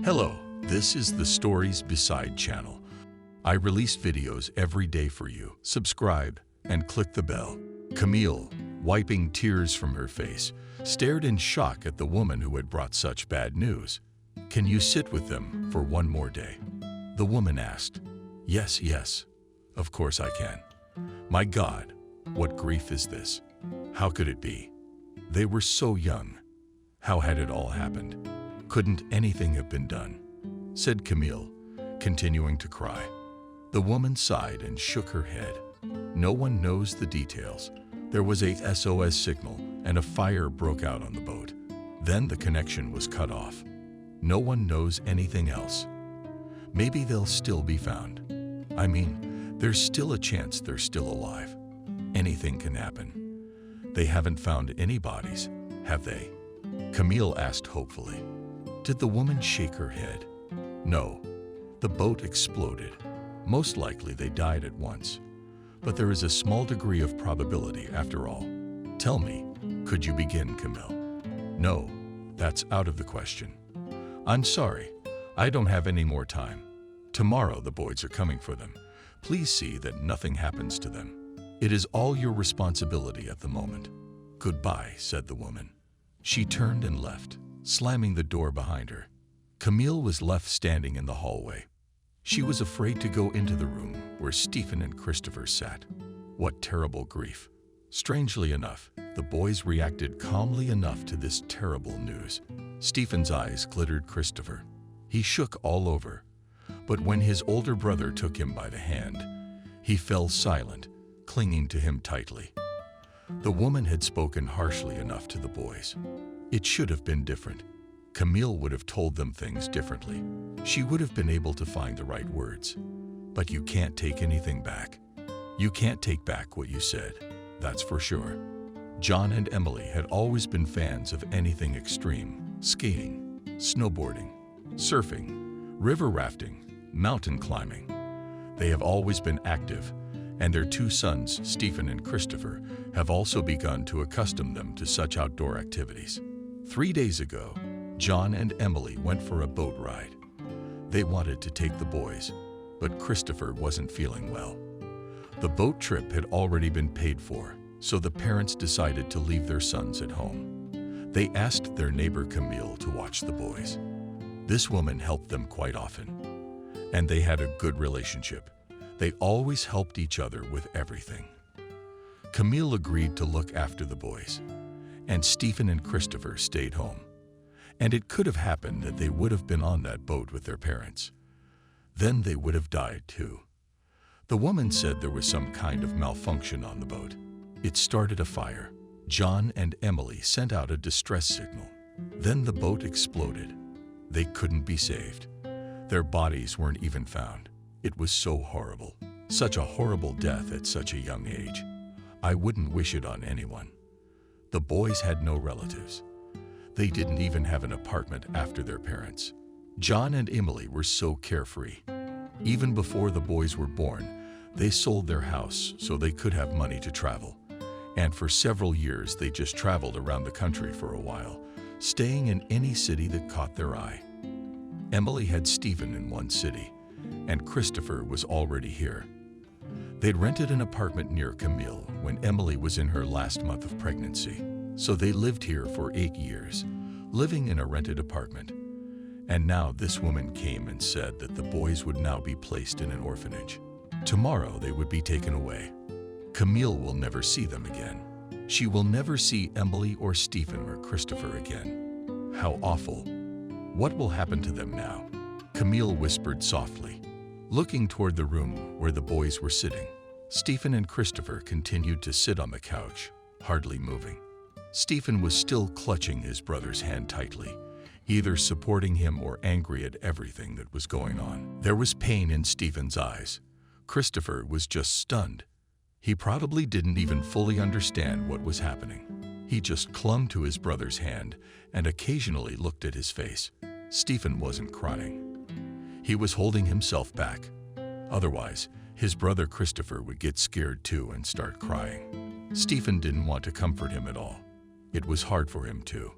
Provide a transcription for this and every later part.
Hello, this is the Stories Beside channel. I release videos every day for you. Subscribe and click the bell. Camille, wiping tears from her face, stared in shock at the woman who had brought such bad news. "Can you sit with them for one more day?" The woman asked. Yes, of course I can. My God, what grief is this? How could it be? They were so young. How had it all happened? Couldn't anything have been done? Said Camille, continuing to cry. The woman sighed and shook her head. No one knows the details. There was a SOS signal and a fire broke out on the boat. Then the connection was cut off. No one knows anything else. Maybe they'll still be found. I mean, there's still a chance they're still alive. Anything can happen. They haven't found any bodies, have they? Camille asked hopefully. Did the woman shake her head? No. The boat exploded. Most likely they died at once. But there is a small degree of probability after all. Tell me, could you begin, Camille? No, that's out of the question. I'm sorry, I don't have any more time. Tomorrow the boys are coming for them. Please see that nothing happens to them. It is all your responsibility at the moment. Goodbye, said the woman. She turned and left, slamming the door behind her. Camille was left standing in the hallway. She was afraid to go into the room where Stephen and Christopher sat. What terrible grief. Strangely enough, the boys reacted calmly enough to this terrible news. Stephen's eyes glittered Christopher. He shook all over. But when his older brother took him by the hand, he fell silent, clinging to him tightly. The woman had spoken harshly enough to the boys. It should have been different. Camille would have told them things differently. She would have been able to find the right words. But you can't take anything back. You can't take back what you said, that's for sure. John and Emily had always been fans of anything extreme: skiing, snowboarding, surfing, river rafting, mountain climbing. They have always been active, and their two sons, Stephen and Christopher, have also begun to accustom them to such outdoor activities. 3 days ago, John and Emily went for a boat ride. They wanted to take the boys, but Christopher wasn't feeling well. The boat trip had already been paid for, so the parents decided to leave their sons at home. They asked their neighbor Camille to watch the boys. This woman helped them quite often, and they had a good relationship. They always helped each other with everything. Camille agreed to look after the boys, and Stephen and Christopher stayed home. And it could have happened that they would have been on that boat with their parents. Then they would have died too. The woman said there was some kind of malfunction on the boat. It started a fire. John and Emily sent out a distress signal. Then the boat exploded. They couldn't be saved. Their bodies weren't even found. It was so horrible. Such a horrible death at such a young age. I wouldn't wish it on anyone. The boys had no relatives. They didn't even have an apartment after their parents. John and Emily were so carefree. Even before the boys were born, they sold their house so they could have money to travel. And for several years, they just traveled around the country for a while, staying in any city that caught their eye. Emily had Stephen in one city, and Christopher was already here. They'd rented an apartment near Camille when Emily was in her last month of pregnancy. So they lived here for 8 years, living in a rented apartment. And now this woman came and said that the boys would now be placed in an orphanage. Tomorrow they would be taken away. Camille will never see them again. She will never see Emily or Stephen or Christopher again. How awful. What will happen to them now? Camille whispered softly, looking toward the room where the boys were sitting. Stephen and Christopher continued to sit on the couch, hardly moving. Stephen was still clutching his brother's hand tightly, either supporting him or angry at everything that was going on. There was pain in Stephen's eyes. Christopher was just stunned. He probably didn't even fully understand what was happening. He just clung to his brother's hand and occasionally looked at his face. Stephen wasn't crying. He was holding himself back. Otherwise, his brother Christopher would get scared too and start crying. Stephen didn't want to comfort him at all. It was hard for him too.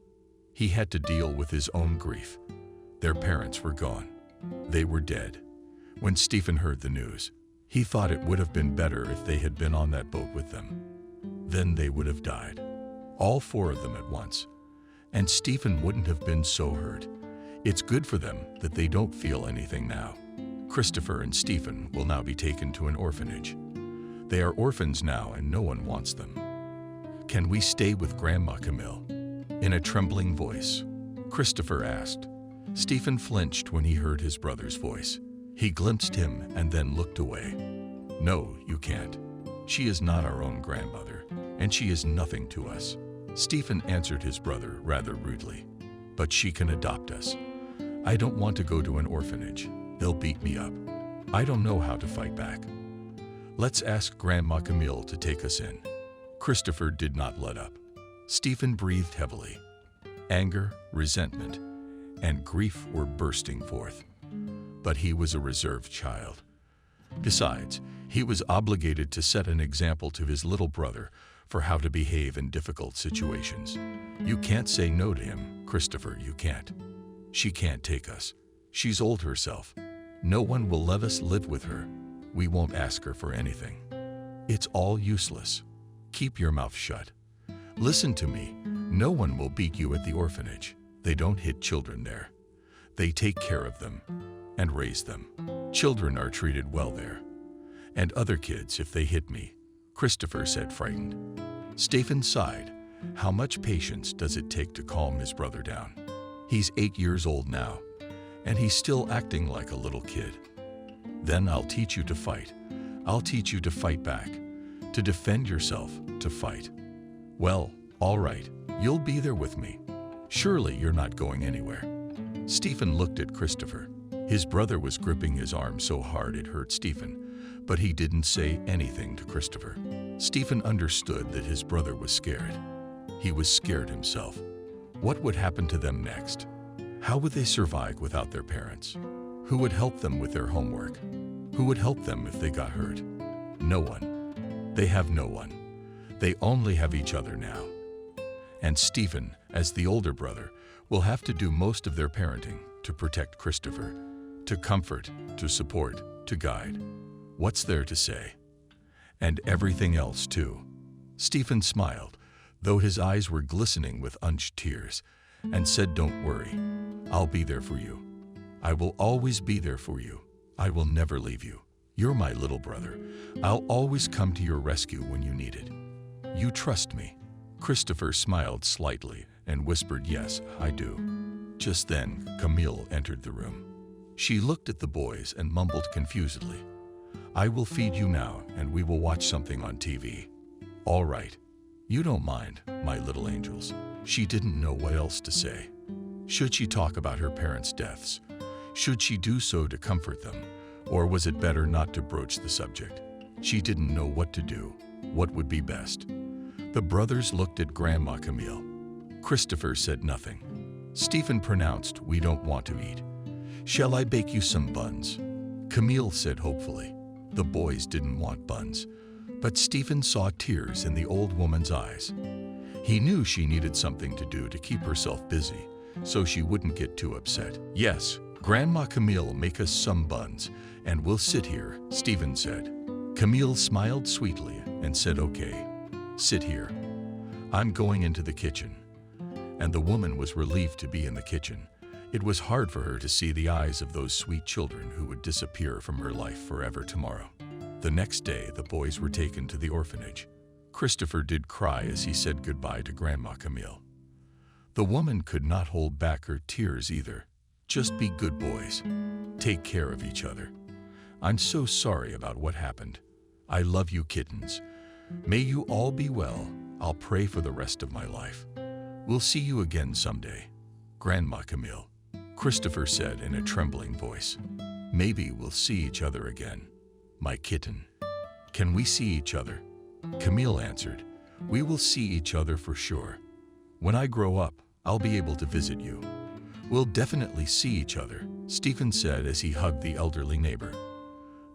He had to deal with his own grief. Their parents were gone. They were dead. When Stephen heard the news, he thought it would have been better if they had been on that boat with them. Then they would have died, all four of them at once, and Stephen wouldn't have been so hurt. It's good for them that they don't feel anything now. Christopher and Stephen will now be taken to an orphanage. They are orphans now and no one wants them. Can we stay with Grandma Camille? In a trembling voice, Christopher asked. Stephen flinched when he heard his brother's voice. He glimpsed him and then looked away. No, you can't. She is not our own grandmother, and she is nothing to us. Stephen answered his brother rather rudely. But she can adopt us. I don't want to go to an orphanage. They'll beat me up. I don't know how to fight back. Let's ask Grandma Camille to take us in. Christopher did not let up. Stephen breathed heavily. Anger, resentment, and grief were bursting forth. But he was a reserved child. Besides, he was obligated to set an example to his little brother for how to behave in difficult situations. You can't say no to him, Christopher, you can't. She can't take us. She's old herself. No one will let us live with her. We won't ask her for anything. It's all useless. Keep your mouth shut. Listen to me. No one will beat you at the orphanage. They don't hit children there. They take care of them and raise them. Children are treated well there. And other kids if they hit me, Christopher said, frightened. Stephen sighed. How much patience does it take to calm his brother down? He's 8 years old now, and he's still acting like a little kid. Then I'll teach you to fight. I'll teach you to fight back, to defend yourself, to fight. Well, all right, you'll be there with me. Surely you're not going anywhere. Stephen looked at Christopher. His brother was gripping his arm so hard it hurt Stephen, but he didn't say anything to Christopher. Stephen understood that his brother was scared. He was scared himself. What would happen to them next? How would they survive without their parents? Who would help them with their homework? Who would help them if they got hurt? No one. They have no one. They only have each other now. And Stephen, as the older brother, will have to do most of their parenting to protect Christopher, to comfort, to support, to guide. What's there to say? And everything else too. Stephen smiled, though his eyes were glistening with unshed tears, and said, "Don't worry. I'll be there for you. I will always be there for you. I will never leave you. You're my little brother. I'll always come to your rescue when you need it. You trust me." Christopher smiled slightly and whispered, "Yes, I do." Just then, Camille entered the room. She looked at the boys and mumbled confusedly, "I will feed you now, and we will watch something on TV. All right. You don't mind, my little angels." She didn't know what else to say. Should she talk about her parents' deaths? Should she do so to comfort them? Or was it better not to broach the subject? She didn't know what to do, what would be best. The brothers looked at Grandma Camille. Christopher said nothing. Stephen pronounced, "We don't want to eat. Shall I bake you some buns?" Camille said hopefully. The boys didn't want buns, but Stephen saw tears in the old woman's eyes. He knew she needed something to do to keep herself busy, so she wouldn't get too upset. "Yes, Grandma Camille, make us some buns, and we'll sit here," Stephen said. Camille smiled sweetly and said, "Okay, sit here. I'm going into the kitchen." And the woman was relieved to be in the kitchen. It was hard for her to see the eyes of those sweet children who would disappear from her life forever tomorrow. The next day, the boys were taken to the orphanage. Christopher did cry as he said goodbye to Grandma Camille. The woman could not hold back her tears either. "Just be good boys. Take care of each other. I'm so sorry about what happened. I love you kittens. May you all be well. I'll pray for the rest of my life. We'll see you again someday, Grandma Camille," Christopher said in a trembling voice. "Maybe we'll see each other again, my kitten." "Can we see each other?" Camille answered, "We will see each other for sure. When I grow up, I'll be able to visit you. We'll definitely see each other," Stephen said as he hugged the elderly neighbor.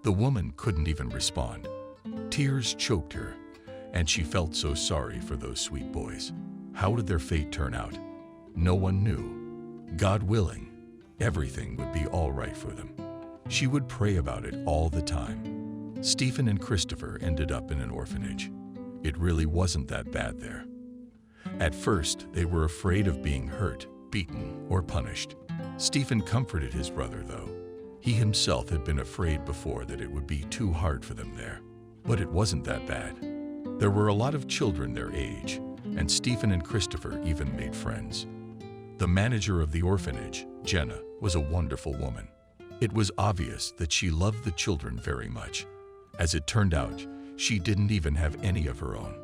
The woman couldn't even respond. Tears choked her, and she felt so sorry for those sweet boys. How did their fate turn out? No one knew. God willing, Everything would be all right for them. She would pray about it all the time. Stephen and Christopher ended up in an orphanage. It really wasn't that bad there. At first, they were afraid of being hurt, beaten, or punished. Stephen comforted his brother, though. He himself had been afraid before that it would be too hard for them there. But it wasn't that bad. There were a lot of children their age, and Stephen and Christopher even made friends. The manager of the orphanage, Jenna, was a wonderful woman. It was obvious that she loved the children very much. As it turned out, she didn't even have any of her own.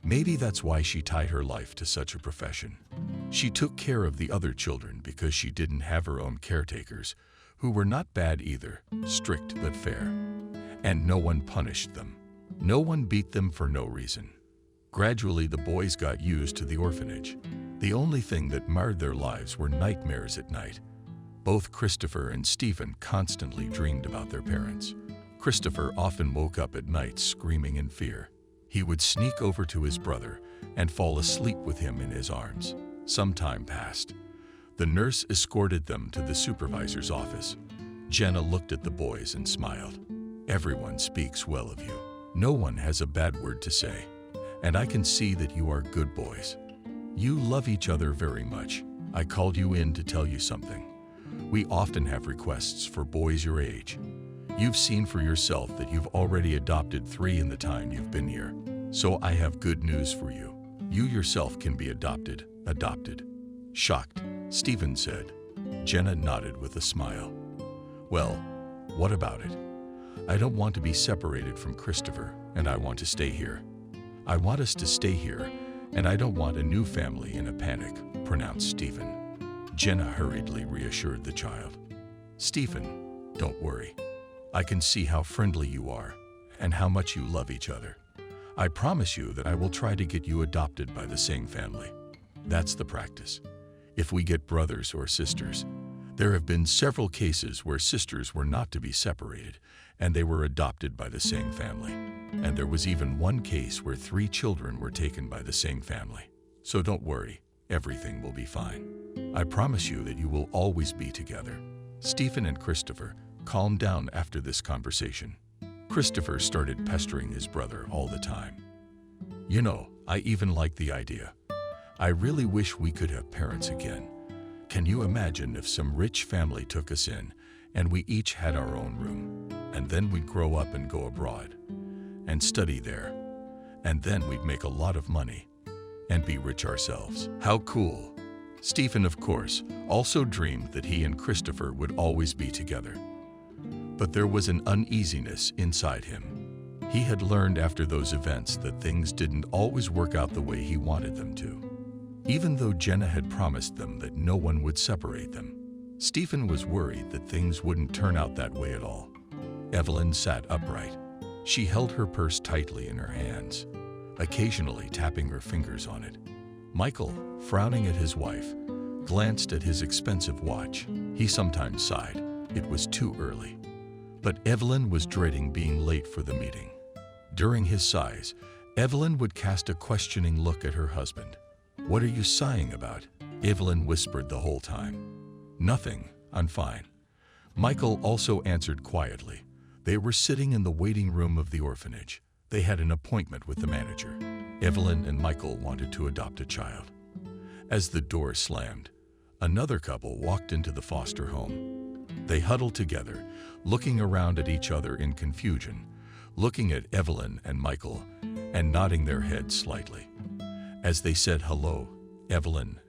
Maybe that's why she tied her life to such a profession. She took care of the other children because she didn't have her own caretakers, who were not bad either, strict but fair. And no one punished them. No one beat them for no reason. Gradually, the boys got used to the orphanage. The only thing that marred their lives were nightmares at night. Both Christopher and Stephen constantly dreamed about their parents. Christopher often woke up at night screaming in fear. He would sneak over to his brother and fall asleep with him in his arms. Some time passed. The nurse escorted them to the supervisor's office. Jenna looked at the boys and smiled. "Everyone speaks well of you. No one has a bad word to say. And I can see that you are good boys. You love each other very much. I called you in to tell you something. We often have requests for boys your age. You've seen for yourself that you've already adopted 3 in the time you've been here. So I have good news for you. You yourself can be adopted. Shocked, Stephen said. Jenna nodded with a smile. "Well, what about it? I don't want to be separated from Christopher, and I want to stay here. I want us to stay here, and I don't want a new family in a panic," pronounced Stephen. Jenna hurriedly reassured the child. "Stephen, don't worry. I can see how friendly you are and how much you love each other. I promise you that I will try to get you adopted by the same family. That's the practice. If we get brothers or sisters, there have been several cases where sisters were not to be separated and they were adopted by the same family. And there was even one case where 3 children were taken by the same family. So don't worry, everything will be fine. I promise you that you will always be together." Stephen and Christopher calmed down after this conversation. Christopher started pestering his brother all the time. "You know, I even like the idea. I really wish we could have parents again. Can you imagine if some rich family took us in and we each had our own room, and then we'd grow up and go abroad and study there, and then we'd make a lot of money and be rich ourselves. How cool." Stephen, of course, also dreamed that he and Christopher would always be together. But there was an uneasiness inside him. He had learned after those events that things didn't always work out the way he wanted them to. Even though Jenna had promised them that no one would separate them, Stephen was worried that things wouldn't turn out that way at all. Evelyn sat upright. She held her purse tightly in her hands, occasionally tapping her fingers on it. Michael, frowning at his wife, glanced at his expensive watch. He sometimes sighed. It was too early. But Evelyn was dreading being late for the meeting. During his sighs, Evelyn would cast a questioning look at her husband. "What are you sighing about?" Evelyn whispered the whole time. "Nothing, I'm fine." Michael also answered quietly. They were sitting in the waiting room of the orphanage. They had an appointment with the manager. Evelyn and Michael wanted to adopt a child. As the door slammed, another couple walked into the foster home. They huddled together, looking around at each other in confusion, looking at Evelyn and Michael, and nodding their heads slightly. As they said hello, Evelyn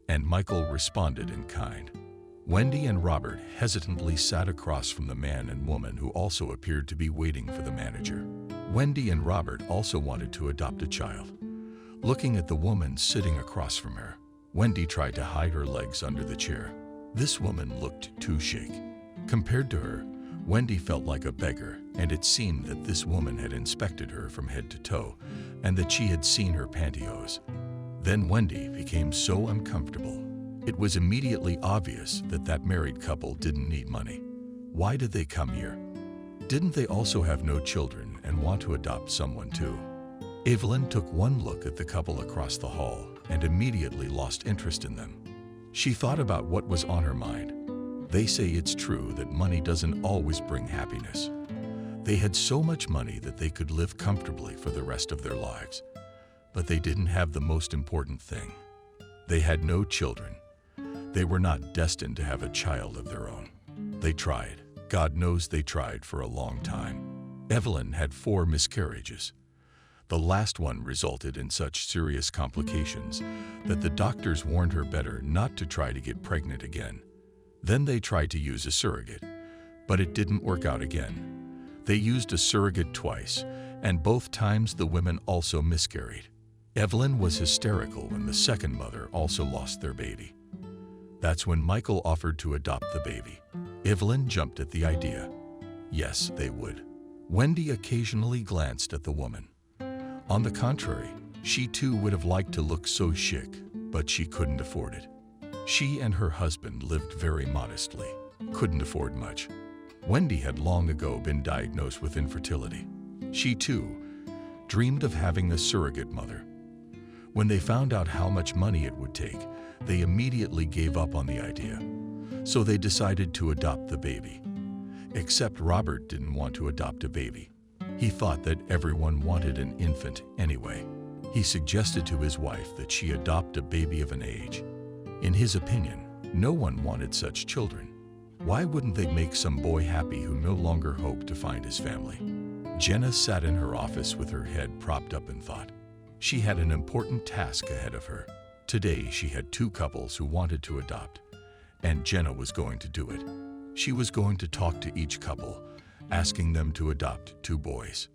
and Michael responded in kind. Wendy and Robert hesitantly sat across from the man and woman who also appeared to be waiting for the manager. Wendy and Robert also wanted to adopt a child. Looking at the woman sitting across from her, Wendy tried to hide her legs under the chair. This woman looked too chic. Compared to her, Wendy felt like a beggar, and it seemed that this woman had inspected her from head to toe, and that she had seen her pantyhose. Then Wendy became so uncomfortable. It was immediately obvious that that married couple didn't need money. Why did they come here? Didn't they also have no children and want to adopt someone too? Evelyn took one look at the couple across the hall and immediately lost interest in them. She thought about what was on her mind. They say it's true that money doesn't always bring happiness. They had so much money that they could live comfortably for the rest of their lives. But they didn't have the most important thing. They had no children. They were not destined to have a child of their own. They tried. God knows they tried for a long time. Evelyn had 4 miscarriages. The last one resulted in such serious complications that the doctors warned her better not to try to get pregnant again. Then they tried to use a surrogate, but it didn't work out again. They used a surrogate twice, and both times the women also miscarried. Evelyn was hysterical when the second mother also lost their baby. That's when Michael offered to adopt the baby. Evelyn jumped at the idea. Yes, they would. Wendy occasionally glanced at the woman. On the contrary, she too would have liked to look so chic, but she couldn't afford it. She and her husband lived very modestly, couldn't afford much. Wendy had long ago been diagnosed with infertility. She too dreamed of having a surrogate mother. When they found out how much money it would take, they immediately gave up on the idea. So they decided to adopt the baby. Except Robert didn't want to adopt a baby. He thought that everyone wanted an infant anyway. He suggested to his wife that she adopt a baby of an age. In his opinion, no one wanted such children. Why wouldn't they make some boy happy who no longer hoped to find his family? Jenna sat in her office with her head propped up and thought. She had an important task ahead of her. Today she had 2 couples who wanted to adopt, and Jenna was going to do it. She was going to talk to each couple, asking them to adopt 2 boys,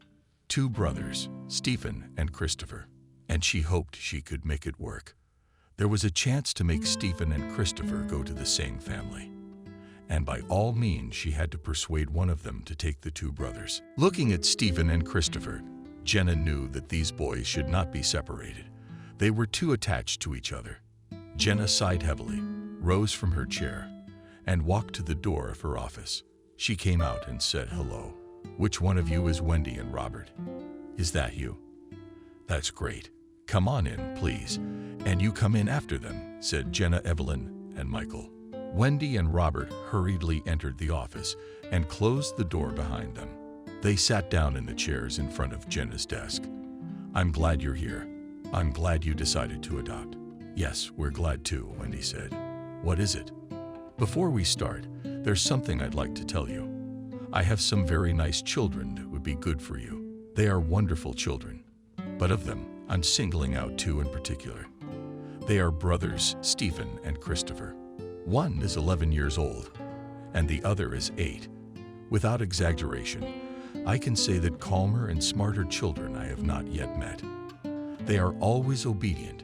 2 brothers, Stephen and Christopher, and she hoped she could make it work. There was a chance to make Stephen and Christopher go to the same family. And by all means, she had to persuade one of them to take the 2 brothers. Looking at Stephen and Christopher, Jenna knew that these boys should not be separated. They were too attached to each other. Jenna sighed heavily, rose from her chair, and walked to the door of her office. She came out and said hello. Which one of you is Wendy and Robert? Is that you? That's great. Come on in, please. And you come in after them, said Jenna, Evelyn, and Michael. Wendy and Robert hurriedly entered the office and closed the door behind them. They sat down in the chairs in front of Jenna's desk. I'm glad you're here. I'm glad you decided to adopt. Yes, we're glad too, Wendy said. What is it? Before we start, there's something I'd like to tell you. I have some very nice children that would be good for you. They are wonderful children. But of them, I'm singling out 2 in particular. They are brothers, Stephen and Christopher. One is 11 years old, and the other is 8. Without exaggeration, I can say that calmer and smarter children I have not yet met. They are always obedient.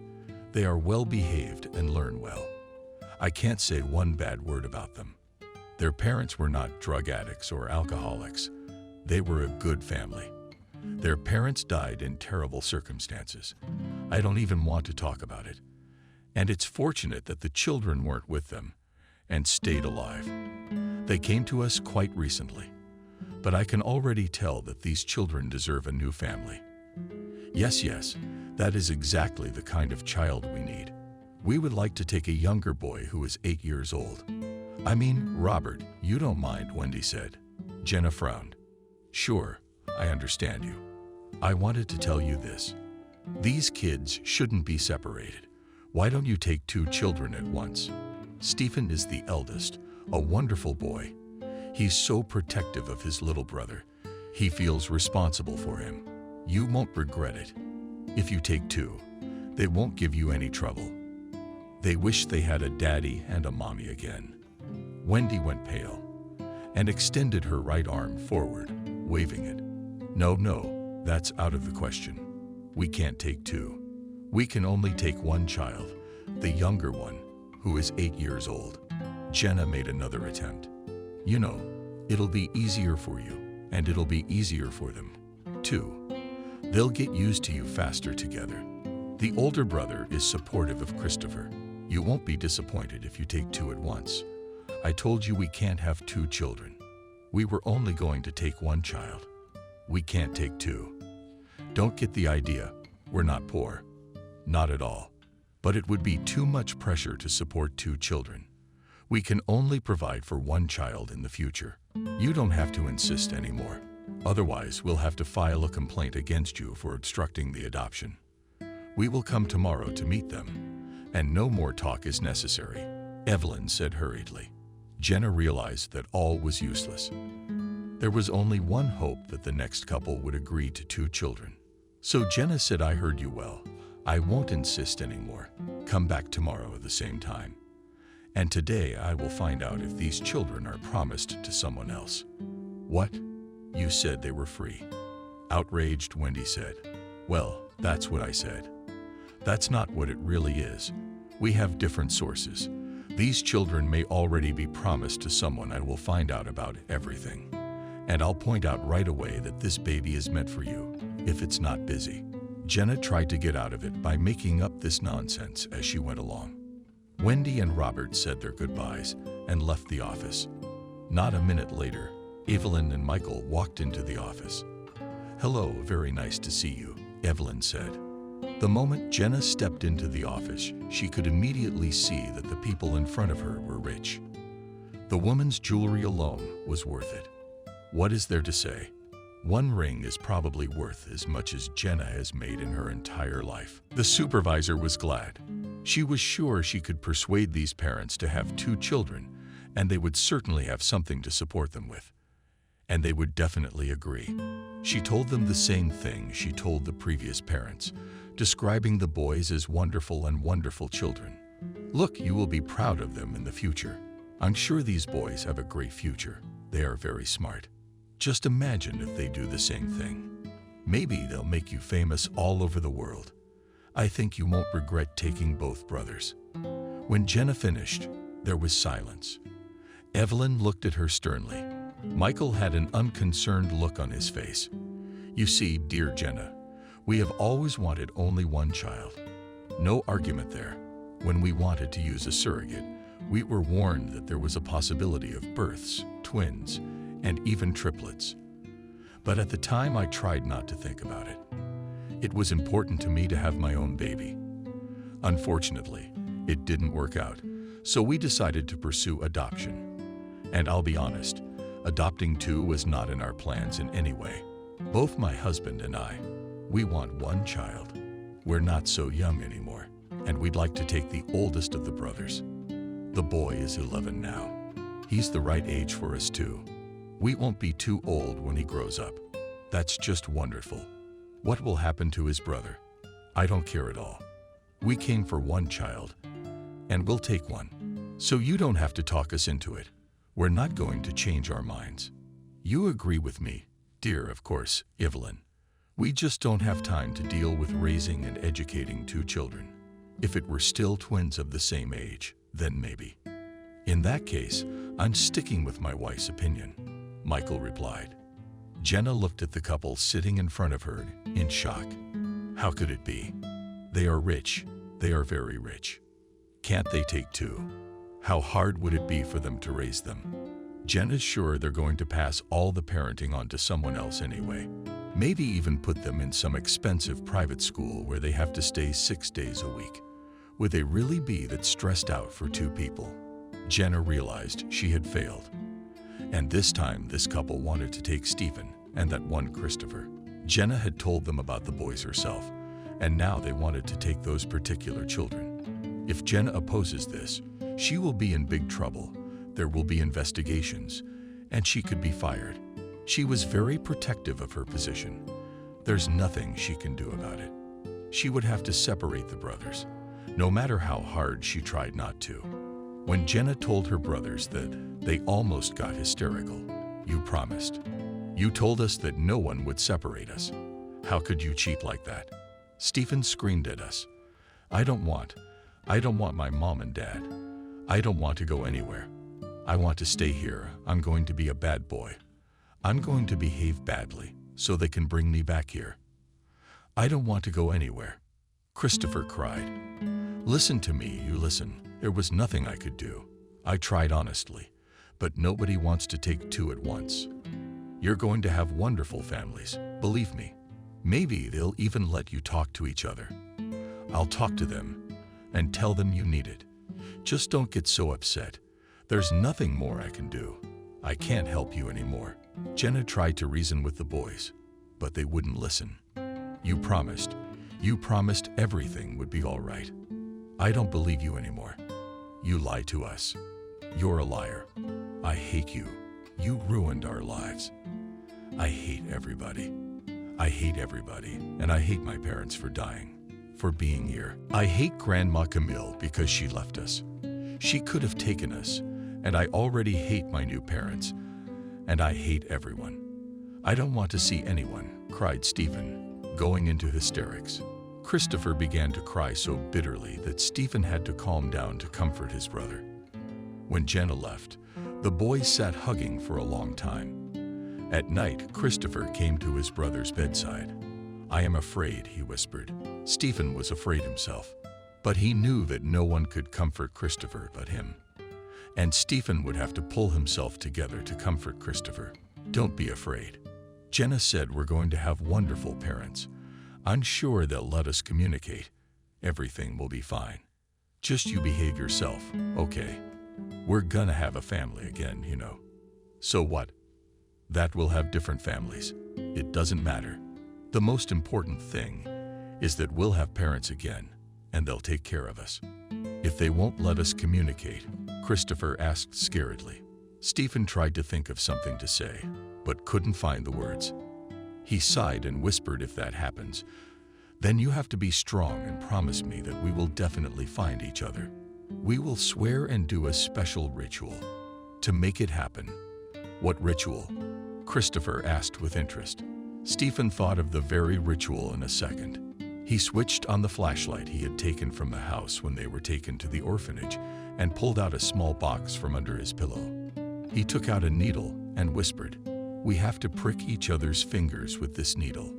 They are well behaved and learn well. I can't say one bad word about them. Their parents were not drug addicts or alcoholics. They were a good family. Their parents died in terrible circumstances. I don't even want to talk about it. And it's fortunate that the children weren't with them and stayed alive. They came to us quite recently, but I can already tell that these children deserve a new family. Yes, that is exactly the kind of child we need. We would like to take a younger boy who is 8 years old. I mean, Robert, you don't mind, Wendy said. Jenna frowned. Sure, I understand you. I wanted to tell you this. These kids shouldn't be separated. Why don't you take 2 children at once? Stephen is the eldest, a wonderful boy. He's so protective of his little brother. He feels responsible for him. You won't regret it. If you take 2, they won't give you any trouble. They wish they had a daddy and a mommy again. Wendy went pale and extended her right arm forward, waving it. No, that's out of the question. We can't take 2. We can only take 1 child, the younger one, who is 8 years old. Jenna made another attempt. You know, it'll be easier for you, and it'll be easier for them, too. They'll get used to you faster together. The older brother is supportive of Christopher. You won't be disappointed if you take 2 at once. I told you we can't have 2 children. We were only going to take 1 child. We can't take 2. Don't get the idea. We're not poor. Not at all. But it would be too much pressure to support 2 children. We can only provide for one child in the future. You don't have to insist anymore. Otherwise, we'll have to file a complaint against you for obstructing the adoption. We will come tomorrow to meet them, and no more talk is necessary," Evelyn said hurriedly. Jenna realized that all was useless. There was only one hope that the next couple would agree to 2 children. So Jenna said, "I heard you well. I won't insist anymore. Come back tomorrow at the same time. And today I will find out if these children are promised to someone else." "What? You said they were free?" Outraged, Wendy said. "Well, that's what I said. That's not what it really is. We have different sources. These children may already be promised to someone and will find out about everything. And I'll point out right away that this baby is meant for you, if it's not busy." Jenna tried to get out of it by making up this nonsense as she went along. Wendy and Robert said their goodbyes and left the office. Not a minute later, Evelyn and Michael walked into the office. "Hello, very nice to see you," Evelyn said. The moment Jenna stepped into the office, she could immediately see that the people in front of her were rich. The woman's jewelry alone was worth it. What is there to say? One ring is probably worth as much as Jenna has made in her entire life. The supervisor was glad. She was sure she could persuade these parents to have 2 children, and they would certainly have something to support them with. And they would definitely agree. She told them the same thing she told the previous parents, describing the boys as wonderful and wonderful children. "Look, you will be proud of them in the future. I'm sure these boys have a great future. They are very smart. Just imagine if they do the same thing. Maybe they'll make you famous all over the world. I think you won't regret taking both brothers." When Jenna finished, there was silence. Evelyn looked at her sternly. Michael had an unconcerned look on his face. "You see, dear Jenna, we have always wanted only one child. No argument there. When we wanted to use a surrogate, we were warned that there was a possibility of births, twins, and even triplets. But at the time, I tried not to think about it. It was important to me to have my own baby. Unfortunately, it didn't work out, so we decided to pursue adoption. And I'll be honest, adopting 2 was not in our plans in any way. Both my husband and I, we want one child. We're not so young anymore, and we'd like to take the oldest of the brothers. The boy is 11 now. He's the right age for us too. We won't be too old when he grows up. That's just wonderful. What will happen to his brother? I don't care at all. We came for one child, and we'll take one. So you don't have to talk us into it. We're not going to change our minds. You agree with me, dear, of course, Evelyn. We just don't have time to deal with raising and educating 2 children. If it were still twins of the same age, then maybe. In that case, I'm sticking with my wife's opinion," Michael replied. Jenna looked at the couple sitting in front of her in shock. How could it be? They are rich. They are very rich. Can't they take 2? How hard would it be for them to raise them? Jenna's sure they're going to pass all the parenting on to someone else anyway. Maybe even put them in some expensive private school where they have to stay 6 days a week. Would they really be that stressed out for 2 people? Jenna realized she had failed. And this time, this couple wanted to take Stephen and that one Christopher. Jenna had told them about the boys herself, and now they wanted to take those particular children. If Jenna opposes this, she will be in big trouble. There will be investigations, and she could be fired. She was very protective of her position. There's nothing she can do about it. She would have to separate the brothers, no matter how hard she tried not to. When Jenna told her brothers that, they almost got hysterical. "You promised. You told us that no one would separate us. How could you cheat like that?" Stephen screamed at us. I don't want my mom and dad. I don't want to go anywhere. I want to stay here. I'm going to be a bad boy. I'm going to behave badly so they can bring me back here. I don't want to go anywhere," Christopher cried. "Listen to me, you listen. There was nothing I could do. I tried honestly, but nobody wants to take 2 at once. You're going to have wonderful families, believe me. Maybe they'll even let you talk to each other. I'll talk to them and tell them you need it. Just don't get so upset. There's nothing more I can do. I can't help you anymore. Jenna tried to reason with the boys, but they wouldn't listen. You promised everything would be all right. I don't believe you anymore. You lied to us. You're a liar. I hate you. You ruined our lives. I hate everybody. I hate everybody, and I hate my parents for dying, for being here. I hate Grandma Camille because she left us. She could have taken us, and I already hate my new parents, and I hate everyone. I don't want to see anyone, cried Stephen, going into hysterics. Christopher began to cry so bitterly that Stephen had to calm down to comfort his brother. When Jenna left, the boys sat hugging for a long time. At night, Christopher came to his brother's bedside. I am afraid, he whispered. Stephen was afraid himself, but he knew that no one could comfort Christopher but him. And Stephen would have to pull himself together to comfort Christopher. Don't be afraid. Jenna said we're going to have wonderful parents. I'm sure they'll let us communicate. Everything will be fine. Just you behave yourself, okay? We're gonna have a family again, you know. So what? That we'll have different families. It doesn't matter. The most important thing is that we'll have parents again, and they'll take care of us. If they won't let us communicate, Christopher asked scaredly. Stephen tried to think of something to say, but couldn't find the words. He sighed and whispered, if that happens, then you have to be strong and promise me that we will definitely find each other. We will swear and do a special ritual to make it happen. What ritual? Christopher asked with interest. Stephen thought of the very ritual in a second. He switched on the flashlight he had taken from the house when they were taken to the orphanage and pulled out a small box from under his pillow. He took out a needle and whispered, "We have to prick each other's fingers with this needle,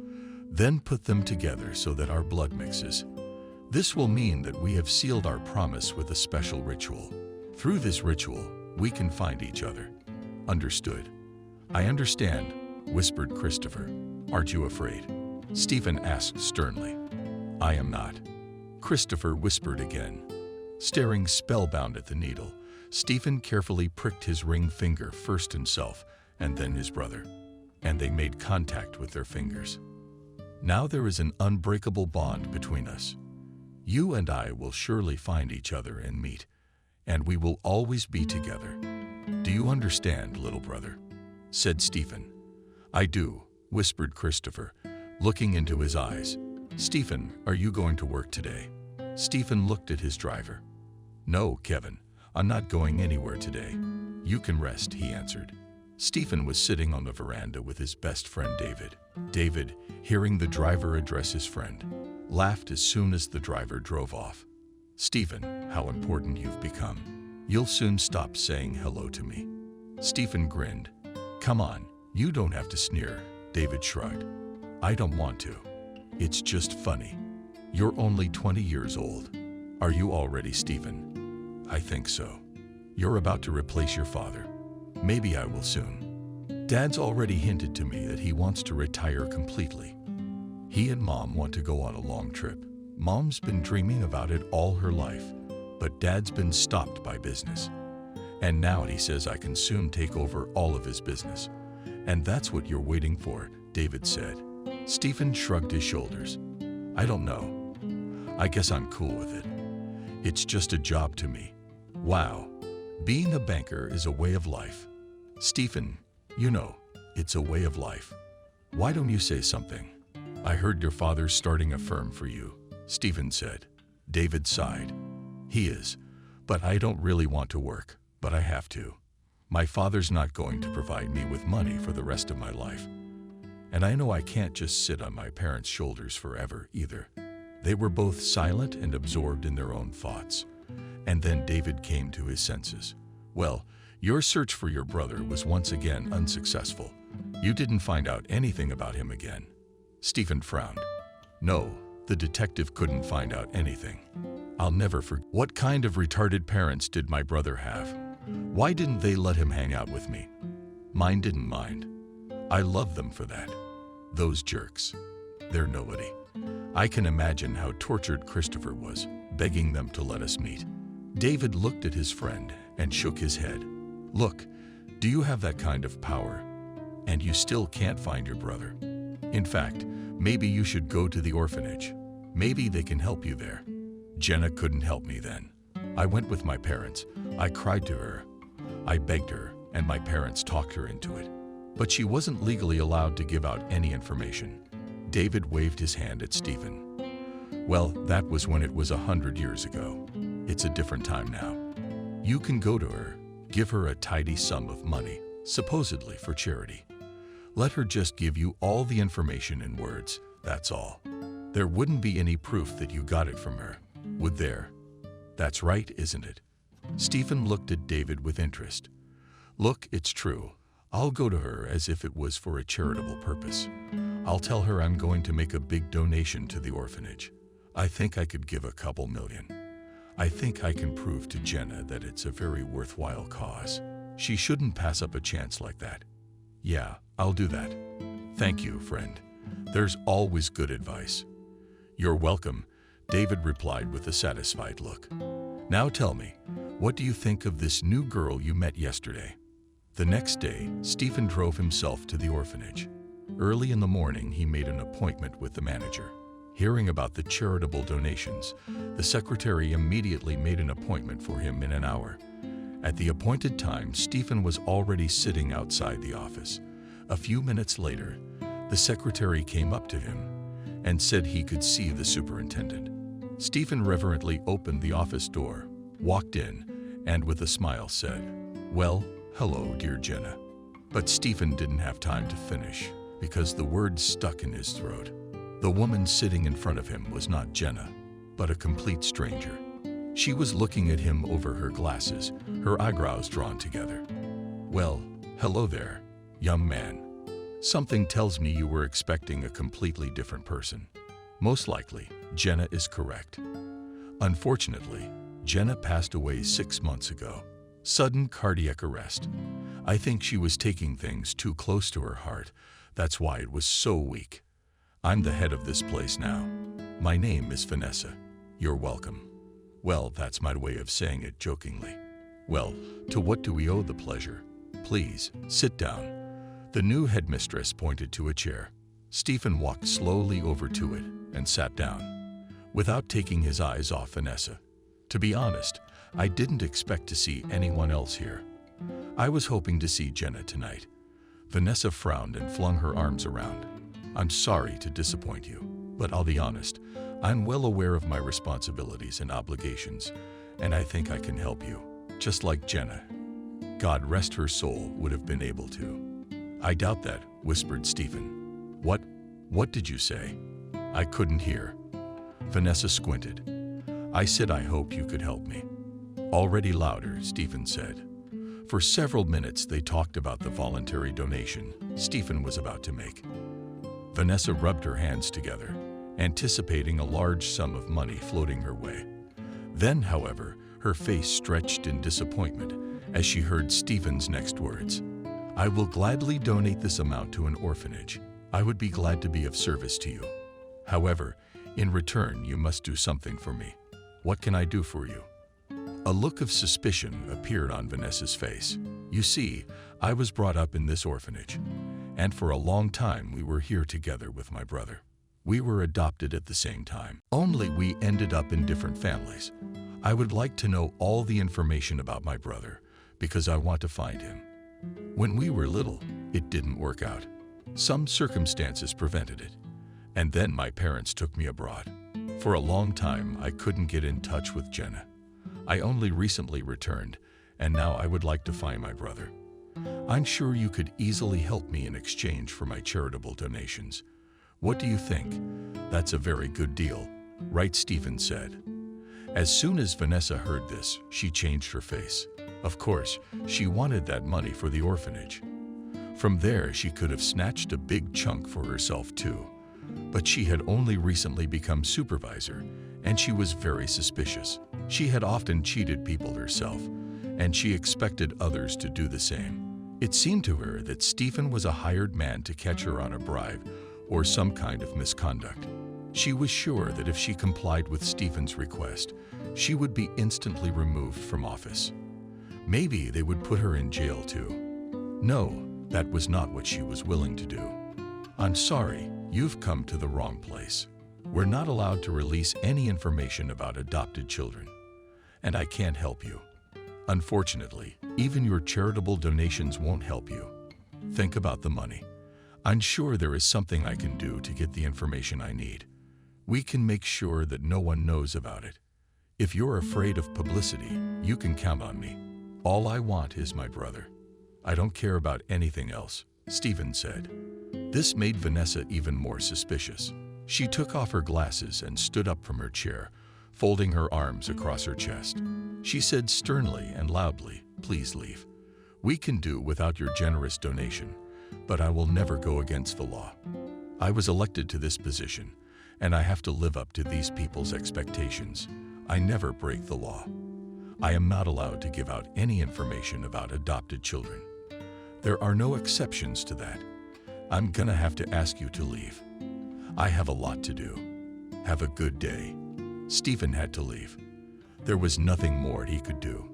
then put them together so that our blood mixes. This will mean that we have sealed our promise with a special ritual. Through this ritual, we can find each other." Understood. I understand, whispered Christopher. Aren't you afraid? Stephen asked sternly. I am not. Christopher whispered again. Staring spellbound at the needle, Stephen carefully pricked his ring finger first himself and then his brother, and they made contact with their fingers. Now there is an unbreakable bond between us. You and I will surely find each other and meet, and we will always be together. Do you understand, little brother? Said Stephen. I do, whispered Christopher, looking into his eyes. Stephen, are you going to work today? Stephen looked at his driver. No, Kevin, I'm not going anywhere today. You can rest, he answered. Stephen was sitting on the veranda with his best friend David. David, hearing the driver address his friend, laughed as soon as the driver drove off. Stephen, how important you've become. You'll soon stop saying hello to me. Stephen grinned. Come on, you don't have to sneer, David shrugged. I don't want to. It's just funny. You're only 20 years old. Are you all ready, Stephen? I think so. You're about to replace your father. Maybe I will soon. Dad's already hinted to me that he wants to retire completely. He and Mom want to go on a long trip. Mom's been dreaming about it all her life, but Dad's been stopped by business. And now he says I can soon take over all of his business. And that's what you're waiting for, David said. Stephen shrugged his shoulders. I don't know. I guess I'm cool with it. It's just a job to me. Wow. Being a banker is a way of life. Stephen, you know, it's a way of life. Why don't you say something? I heard your father's starting a firm for you, Stephen said. David sighed. He is, but I don't really want to work, but I have to. My father's not going to provide me with money for the rest of my life. And I know I can't just sit on my parents' shoulders forever either. They were both silent and absorbed in their own thoughts. And then David came to his senses. Well, your search for your brother was once again unsuccessful. You didn't find out anything about him again. Stephen frowned. No, the detective couldn't find out anything. I'll never forget. What kind of retarded parents did my brother have? Why didn't they let him hang out with me? Mine didn't mind. I love them for that. Those jerks. They're nobody. I can imagine how tortured Christopher was, begging them to let us meet. David looked at his friend and shook his head. Look, do you have that kind of power? And you still can't find your brother? In fact, maybe you should go to the orphanage. Maybe they can help you there. Jenna couldn't help me then. I went with my parents. I cried to her. I begged her, and my parents talked her into it. But she wasn't legally allowed to give out any information. David waved his hand at Stephen. Well, that was when it was 100 years ago. It's a different time now. You can go to her, give her a tidy sum of money, supposedly for charity. Let her just give you all the information in words, that's all. There wouldn't be any proof that you got it from her, would there? That's right, isn't it? Stephen looked at David with interest. Look, it's true. I'll go to her as if it was for a charitable purpose. I'll tell her I'm going to make a big donation to the orphanage. I think I could give a couple million. I think I can prove to Jenna that it's a very worthwhile cause. She shouldn't pass up a chance like that. Yeah, I'll do that. Thank you, friend. There's always good advice. You're welcome, David replied with a satisfied look. Now tell me, what do you think of this new girl you met yesterday? The next day, Stephen drove himself to the orphanage. Early in the morning, he made an appointment with the manager. Hearing about the charitable donations, the secretary immediately made an appointment for him in an hour. At the appointed time, Stephen was already sitting outside the office. A few minutes later, the secretary came up to him and said he could see the superintendent. Stephen reverently opened the office door, walked in, and with a smile said, "Well, hello, dear Jenna." But Stephen didn't have time to finish because the words stuck in his throat. The woman sitting in front of him was not Jenna, but a complete stranger. She was looking at him over her glasses, her eyebrows drawn together. "Well, hello there, young man. Something tells me you were expecting a completely different person. Most likely, Jenna is correct. Unfortunately, Jenna passed away 6 months ago. Sudden cardiac arrest. I think she was taking things too close to her heart. That's why it was so weak. I'm the head of this place now. My name is Vanessa. You're welcome." Well, that's my way of saying it jokingly. Well, to what do we owe the pleasure? Please, sit down. The new headmistress pointed to a chair. Stephen walked slowly over to it and sat down, without taking his eyes off Vanessa. To be honest, I didn't expect to see anyone else here. I was hoping to see Jenna tonight. Vanessa frowned and flung her arms around. "I'm sorry to disappoint you, but I'll be honest. I'm well aware of my responsibilities and obligations, and I think I can help you, just like Jenna. God rest her soul would have been able to." "I doubt that," whispered Stephen. What did you say?" "I couldn't hear." Vanessa squinted. "I said I hope you could help me." Already louder, Stephen said. For several minutes they talked about the voluntary donation Stephen was about to make. Vanessa rubbed her hands together, anticipating a large sum of money floating her way. Then, however, her face stretched in disappointment as she heard Stephen's next words. "I will gladly donate this amount to an orphanage. I would be glad to be of service to you. However, in return, you must do something for me. What can I do for you?" A look of suspicion appeared on Vanessa's face. "You see, I was brought up in this orphanage, and for a long time we were here together with my brother. We were adopted at the same time, only we ended up in different families. I would like to know all the information about my brother because I want to find him. When we were little, it didn't work out. Some circumstances prevented it, and then my parents took me abroad. For a long time, I couldn't get in touch with Jenna. I only recently returned, and now I would like to find my brother. I'm sure you could easily help me in exchange for my charitable donations. What do you think? That's a very good deal, right?" Stephen said. As soon as Vanessa heard this, she changed her face. Of course, she wanted that money for the orphanage. From there, she could have snatched a big chunk for herself too. But she had only recently become supervisor, and she was very suspicious. She had often cheated people herself, and she expected others to do the same. It seemed to her that Stephen was a hired man to catch her on a bribe or some kind of misconduct. She was sure that if she complied with Stephen's request, she would be instantly removed from office. Maybe they would put her in jail too. No, that was not what she was willing to do. "I'm sorry, you've come to the wrong place. We're not allowed to release any information about adopted children, and I can't help you. Unfortunately, even your charitable donations won't help you. Think about the money. I'm sure there is something I can do to get the information I need. We can make sure that no one knows about it. If you're afraid of publicity, you can count on me. All I want is my brother. I don't care about anything else," Stephen said. This made Vanessa even more suspicious. She took off her glasses and stood up from her chair, folding her arms across her chest. She said sternly and loudly, "Please leave. We can do without your generous donation, but I will never go against the law. I was elected to this position, and I have to live up to these people's expectations. I never break the law. I am not allowed to give out any information about adopted children. There are no exceptions to that. I'm gonna have to ask you to leave. I have a lot to do. Have a good day." Stephen had to leave. There was nothing more he could do.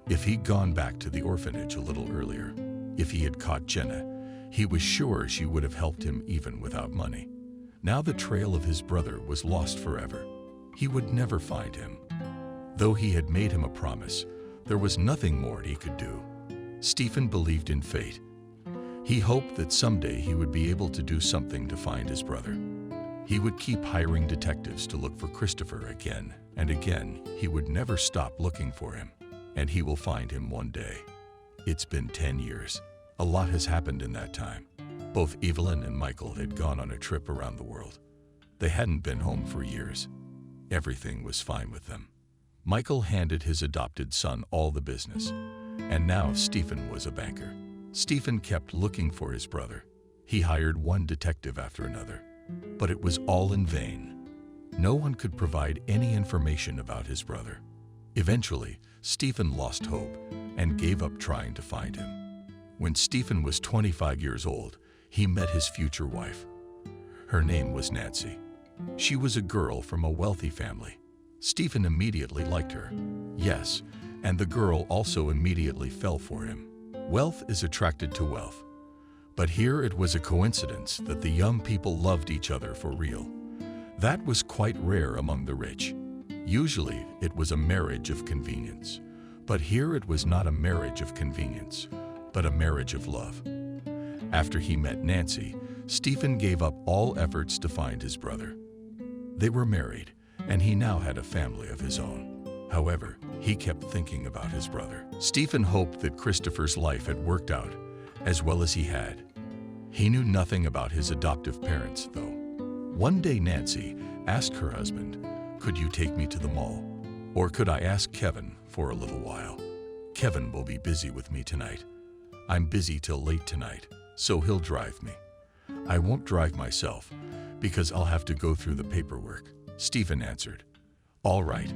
If he'd gone back to the orphanage a little earlier, if he had caught Jenna, he was sure she would have helped him even without money. Now the trail of his brother was lost forever. He would never find him. Though he had made him a promise, there was nothing more he could do. Stephen believed in fate. He hoped that someday he would be able to do something to find his brother. He would keep hiring detectives to look for Christopher again and again. He would never stop looking for him, and he will find him one day. It's been 10 years. A lot has happened in that time. Both Evelyn and Michael had gone on a trip around the world. They hadn't been home for years. Everything was fine with them. Michael handed his adopted son all the business, and now Stephen was a banker. Stephen kept looking for his brother. He hired one detective after another, but it was all in vain. No one could provide any information about his brother. Eventually, Stephen lost hope and gave up trying to find him. When Stephen was 25 years old, he met his future wife. Her name was Nancy. She was a girl from a wealthy family. Stephen immediately liked her. Yes, and the girl also immediately fell for him. Wealth is attracted to wealth. But here it was a coincidence that the young people loved each other for real. That was quite rare among the rich. Usually, it was a marriage of convenience. But here it was not a marriage of convenience, but a marriage of love. After he met Nancy, Stephen gave up all efforts to find his brother. They were married, and he now had a family of his own. However, he kept thinking about his brother. Stephen hoped that Christopher's life had worked out as well as he had. He knew nothing about his adoptive parents, though. One day Nancy asked her husband, "Could you take me to the mall? Or could I ask Kevin for a little while? Kevin will be busy with me tonight. I'm busy till late tonight, so he'll drive me. I won't drive myself because I'll have to go through the paperwork," Stephen answered. "All right,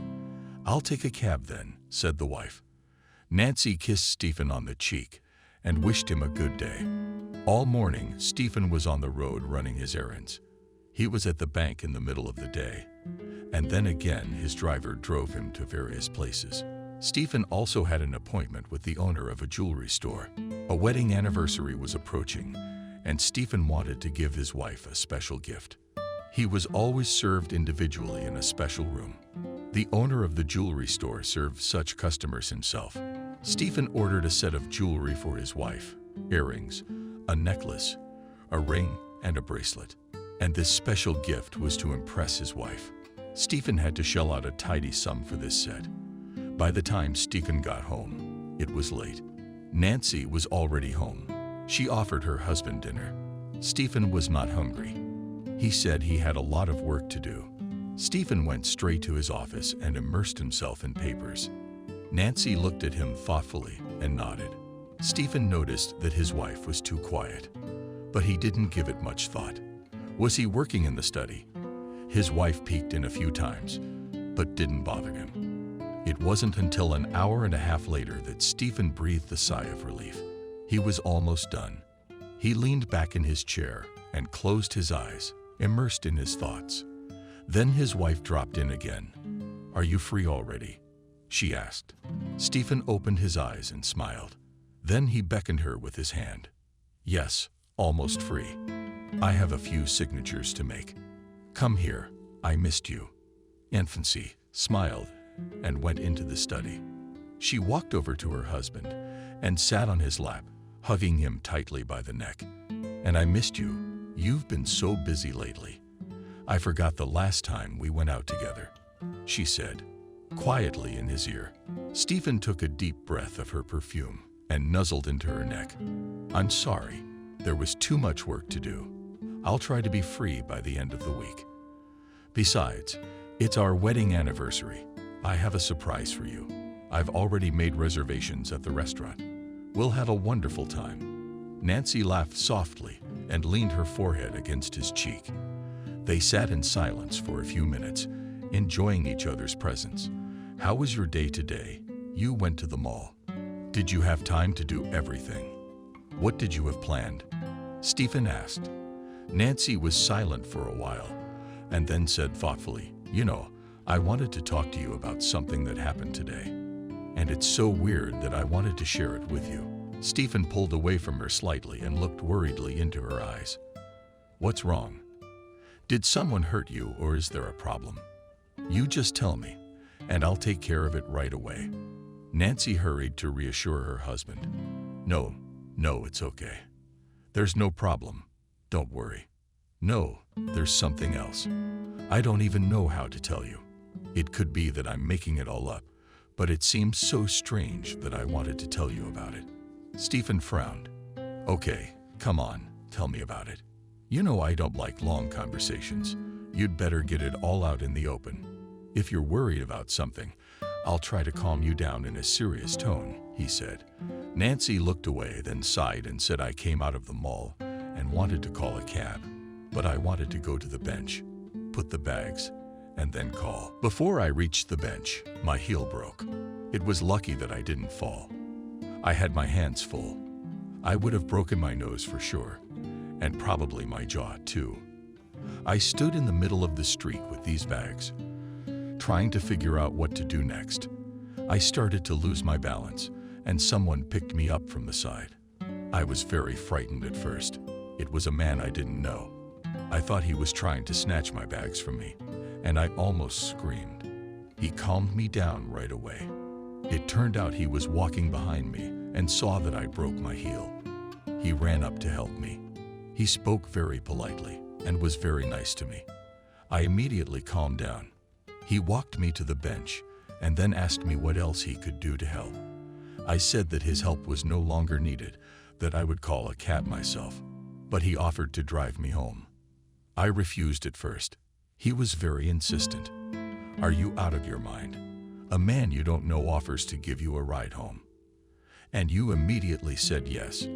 I'll take a cab then," said the wife. Nancy kissed Stephen on the cheek and wished him a good day. All morning, Stephen was on the road running his errands. He was at the bank in the middle of the day, and then again his driver drove him to various places. Stephen also had an appointment with the owner of a jewelry store. A wedding anniversary was approaching, and Stephen wanted to give his wife a special gift. He was always served individually in a special room. The owner of the jewelry store served such customers himself. Stephen ordered a set of jewelry for his wife, earrings, a necklace, a ring, and a bracelet. And this special gift was to impress his wife. Stephen had to shell out a tidy sum for this set. By the time Stephen got home, it was late. Nancy was already home. She offered her husband dinner. Stephen was not hungry. He said he had a lot of work to do. Stephen went straight to his office and immersed himself in papers. Nancy looked at him thoughtfully and nodded. Stephen noticed that his wife was too quiet, but he didn't give it much thought. Was he working in the study? His wife peeked in a few times, but didn't bother him. It wasn't until an hour and a half later that Stephen breathed a sigh of relief. He was almost done. He leaned back in his chair and closed his eyes, immersed in his thoughts. Then his wife dropped in again. "Are you free already?" she asked. Stephen opened his eyes and smiled. Then he beckoned her with his hand. "Yes, almost free. I have a few signatures to make. Come here, I missed you." Infancy smiled and went into the study. She walked over to her husband and sat on his lap, hugging him tightly by the neck. "And I missed you. You've been so busy lately. I forgot the last time we went out together," she said, quietly in his ear. Stephen took a deep breath of her perfume and nuzzled into her neck. "I'm sorry. There was too much work to do. I'll try to be free by the end of the week. Besides, it's our wedding anniversary. I have a surprise for you. I've already made reservations at the restaurant. We'll have a wonderful time." Nancy laughed softly and leaned her forehead against his cheek. They sat in silence for a few minutes, enjoying each other's presence. "How was your day today? You went to the mall. Did you have time to do everything? What did you have planned?" Stephen asked. Nancy was silent for a while, and then said thoughtfully, "You know, I wanted to talk to you about something that happened today. And it's so weird that I wanted to share it with you." Stephen pulled away from her slightly and looked worriedly into her eyes. "What's wrong? Did someone hurt you, or is there a problem? You just tell me, and I'll take care of it right away." Nancy hurried to reassure her husband. No, it's okay. There's no problem. Don't worry. No, there's something else. I don't even know how to tell you. It could be that I'm making it all up, but it seems so strange that I wanted to tell you about it." Stephen frowned. "Okay, come on, tell me about it. You know I don't like long conversations. You'd better get it all out in the open. If you're worried about something, I'll try to calm you down in a serious tone," he said. Nancy looked away, then sighed and said, "I came out of the mall and wanted to call a cab, but I wanted to go to the bench, put the bags, and then call. Before I reached the bench, my heel broke. It was lucky that I didn't fall. I had my hands full. I would have broken my nose for sure, and probably my jaw too. I stood in the middle of the street with these bags, trying to figure out what to do next. I started to lose my balance, and someone picked me up from the side. I was very frightened at first. It was a man I didn't know. I thought he was trying to snatch my bags from me, and I almost screamed. He calmed me down right away. It turned out he was walking behind me and saw that I broke my heel. He ran up to help me. He spoke very politely and was very nice to me. I immediately calmed down. He walked me to the bench and then asked me what else he could do to help. I said that his help was no longer needed, that I would call a cab myself, but he offered to drive me home. I refused at first. He was very insistent. "Are you out of your mind? A man you don't know offers to give you a ride home. And you immediately said yes.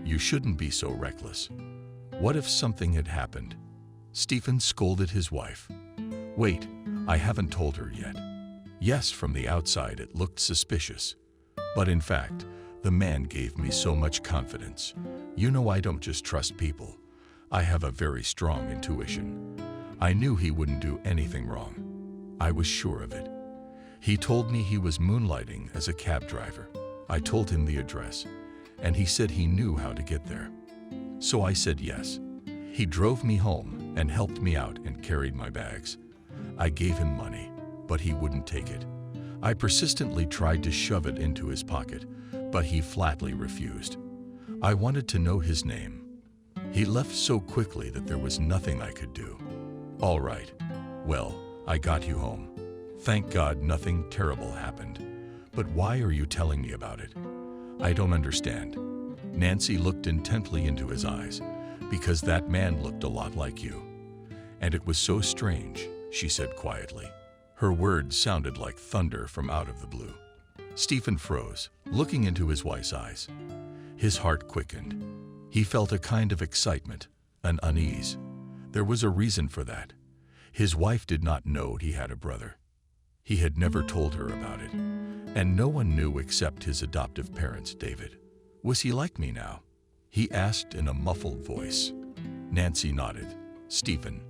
You shouldn't be so reckless. What if something had happened?" Stephen scolded his wife. "Wait, I haven't told her yet." Yes, from the outside it looked suspicious. But in fact, the man gave me so much confidence. You know I don't just trust people. I have a very strong intuition. I knew he wouldn't do anything wrong. I was sure of it. He told me he was moonlighting as a cab driver. I told him the address, and he said he knew how to get there. So I said yes. He drove me home and helped me out and carried my bags. I gave him money, but he wouldn't take it. I persistently tried to shove it into his pocket, but he flatly refused. I wanted to know his name. He left so quickly that there was nothing I could do. All right. Well, I got you home. Thank God nothing terrible happened. But why are you telling me about it? I don't understand. Nancy looked intently into his eyes, because that man looked a lot like you. And it was so strange, she said quietly. Her words sounded like thunder from out of the blue. Stephen froze, looking into his wife's eyes. His heart quickened. He felt a kind of excitement, an unease. There was a reason for that. His wife did not know he had a brother. He had never told her about it, and no one knew except his adoptive parents, David. Was he like me now? He asked in a muffled voice. Nancy nodded. Stephen,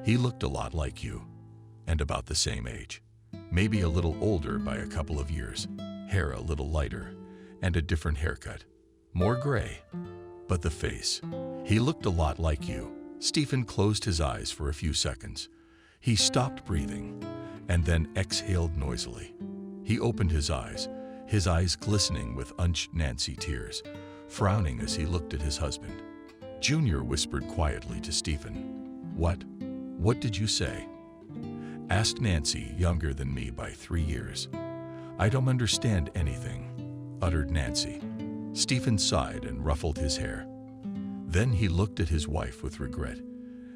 he looked a lot like you. and about the same age. Maybe a little older by a couple of years, hair a little lighter, and a different haircut. More gray. But the face. He looked a lot like you. Stephen closed his eyes for a few seconds. He stopped breathing, and then exhaled noisily. He opened his eyes glistening with Nancy tears, frowning as he looked at his husband. Junior whispered quietly to Stephen. What did you say? Asked Nancy, younger than me by 3 years. I don't understand anything, uttered Nancy. Stephen sighed and ruffled his hair. Then he looked at his wife with regret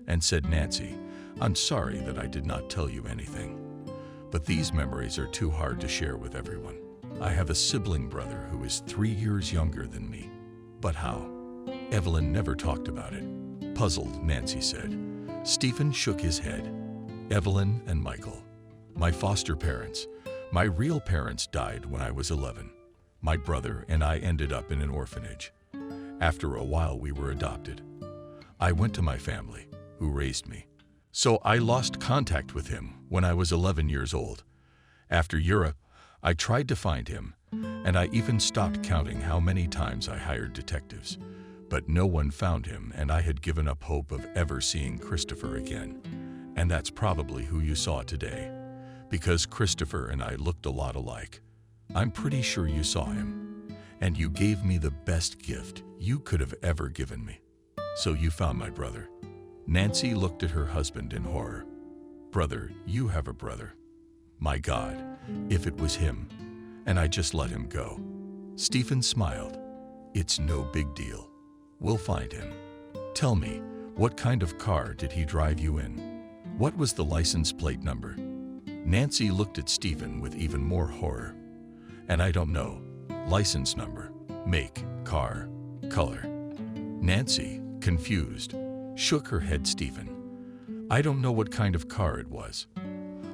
and said, Nancy, I'm sorry that I did not tell you anything. But these memories are too hard to share with everyone. I have a sibling brother who is 3 years younger than me. But how? Evelyn never talked about it. Puzzled, Nancy said. Stephen shook his head. Evelyn and Michael, my foster parents. My real parents died when I was 11. My brother and I ended up in an orphanage. After a while, we were adopted. I went to my family, who raised me. So I lost contact with him when I was 11 years old. After Europe, I tried to find him, and I even stopped counting how many times I hired detectives. But no one found him, and I had given up hope of ever seeing Christopher again. And that's probably who you saw today, because Christopher and I looked a lot alike. I'm pretty sure you saw him, and you gave me the best gift you could have ever given me. So you found my brother. Nancy looked at her husband in horror. Brother, you have a brother. My God, if it was him, and I just let him go. Stephen smiled. It's no big deal. We'll find him. Tell me, what kind of car did he drive you in? What was the license plate number? Nancy looked at Stephen with even more horror. And I don't know. License number, make, car, color. Nancy, confused, shook her head. Stephen, I don't know what kind of car it was.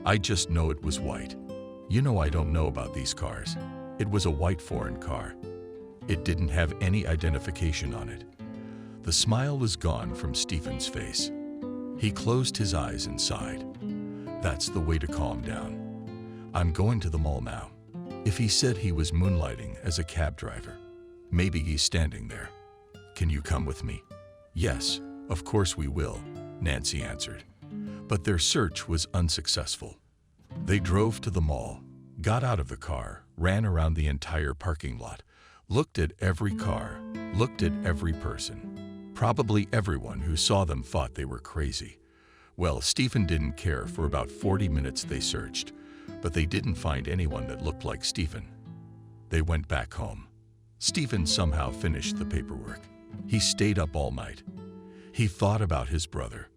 I just know it was white. You know I don't know about these cars. It was a white foreign car. It didn't have any identification on it. The smile was gone from Stephen's face. He closed his eyes and sighed. That's the way to calm down. I'm going to the mall now. If he said he was moonlighting as a cab driver, maybe he's standing there. Can you come with me? Yes, of course we will, Nancy answered. But their search was unsuccessful. They drove to the mall, got out of the car, ran around the entire parking lot, looked at every car, looked at every person. Probably everyone who saw them thought they were crazy. Well, Stephen didn't care. For about 40 minutes they searched, but they didn't find anyone that looked like Stephen. They went back home. Stephen somehow finished the paperwork. He stayed up all night. He thought about his brother.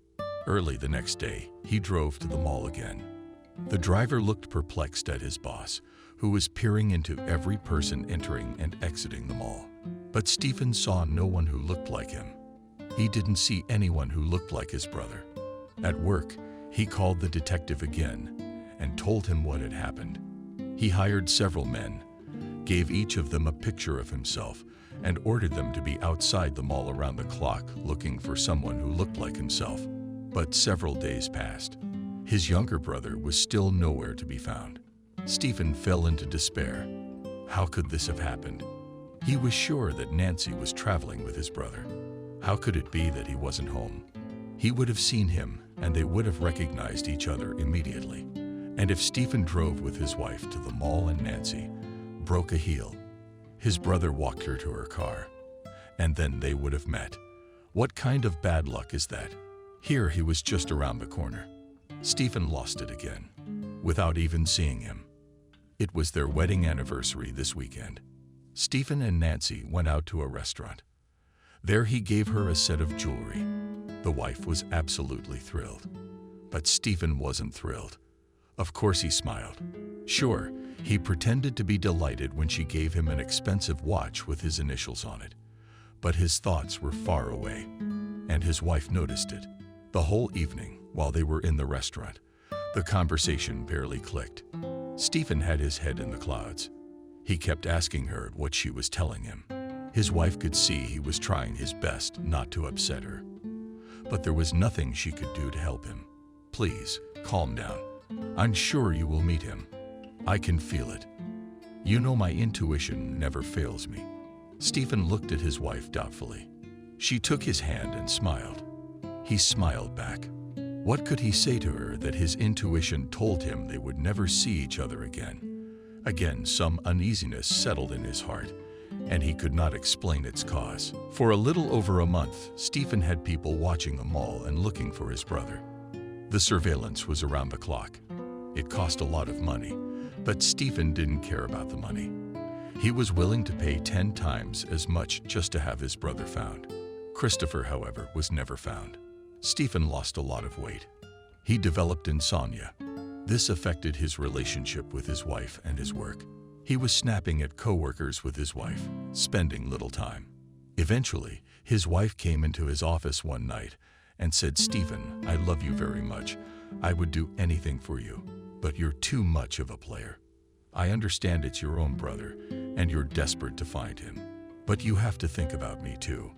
Early the next day, he drove to the mall again. The driver looked perplexed at his boss, who was peering into every person entering and exiting the mall. But Stephen saw no one who looked like him. He didn't see anyone who looked like his brother. At work, he called the detective again and told him what had happened. He hired several men, gave each of them a picture of himself, and ordered them to be outside the mall around the clock looking for someone who looked like himself. But several days passed. His younger brother was still nowhere to be found. Stephen fell into despair. How could this have happened? He was sure that Nancy was traveling with his brother. How could it be that he wasn't home? He would have seen him, and they would have recognized each other immediately. And if Stephen drove with his wife to the mall and Nancy broke a heel, his brother walked her to her car, and then they would have met. What kind of bad luck is that? Here he was just around the corner. Stephen lost it again, without even seeing him. It was their wedding anniversary this weekend. Stephen and Nancy went out to a restaurant. There he gave her a set of jewelry. The wife was absolutely thrilled. But Stephen wasn't thrilled. Of course he smiled. Sure, he pretended to be delighted when she gave him an expensive watch with his initials on it. But his thoughts were far away, and his wife noticed it. The whole evening, while they were in the restaurant, the conversation barely clicked. Stephen had his head in the clouds. He kept asking her what she was telling him. His wife could see he was trying his best not to upset her. But there was nothing she could do to help him. Please, calm down, I'm sure you will meet him. I can feel it. You know my intuition never fails me." Stephen looked at his wife doubtfully. She took his hand and smiled. He smiled back. What could he say to her that his intuition told him they would never see each other again? Again, some uneasiness settled in his heart, and he could not explain its cause. For a little over a month, Stephen had people watching the mall and looking for his brother. The surveillance was around the clock. It cost a lot of money, but Stephen didn't care about the money. He was willing to pay 10 times as much just to have his brother found. Christopher, however, was never found. Stephen lost a lot of weight. He developed insomnia. This affected his relationship with his wife and his work. He was snapping at coworkers with his wife, spending little time. Eventually, his wife came into his office one night and said, "Stephen, I love you very much. I would do anything for you, but you're too much of a player. I understand it's your own brother, and you're desperate to find him. But you have to think about me too.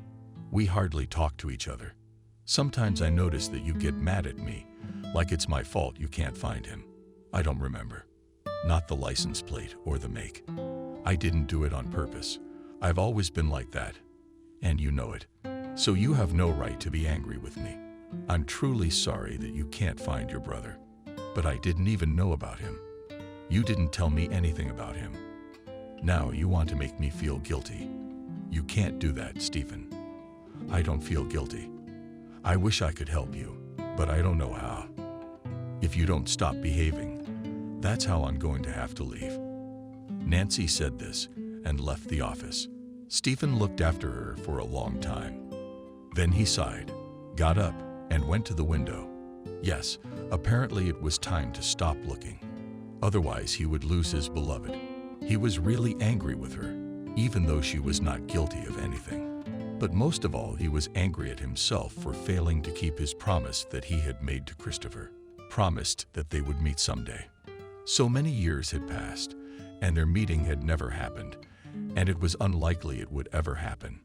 We hardly talk to each other. Sometimes I notice that you get mad at me, like it's my fault you can't find him. I don't remember. Not the license plate or the make. I didn't do it on purpose. I've always been like that, and you know it. So you have no right to be angry with me. I'm truly sorry that you can't find your brother. But I didn't even know about him. You didn't tell me anything about him. Now you want to make me feel guilty. You can't do that, Stephen. I don't feel guilty. I wish I could help you, but I don't know how. If you don't stop behaving, that's how I'm going to have to leave." Nancy said this and left the office. Stephen looked after her for a long time. Then he sighed, got up, and went to the window. Yes, apparently it was time to stop looking. Otherwise, he would lose his beloved. He was really angry with her, even though she was not guilty of anything. But most of all, he was angry at himself for failing to keep his promise that he had made to Christopher. Promised that they would meet someday. So many years had passed, and their meeting had never happened, and it was unlikely it would ever happen.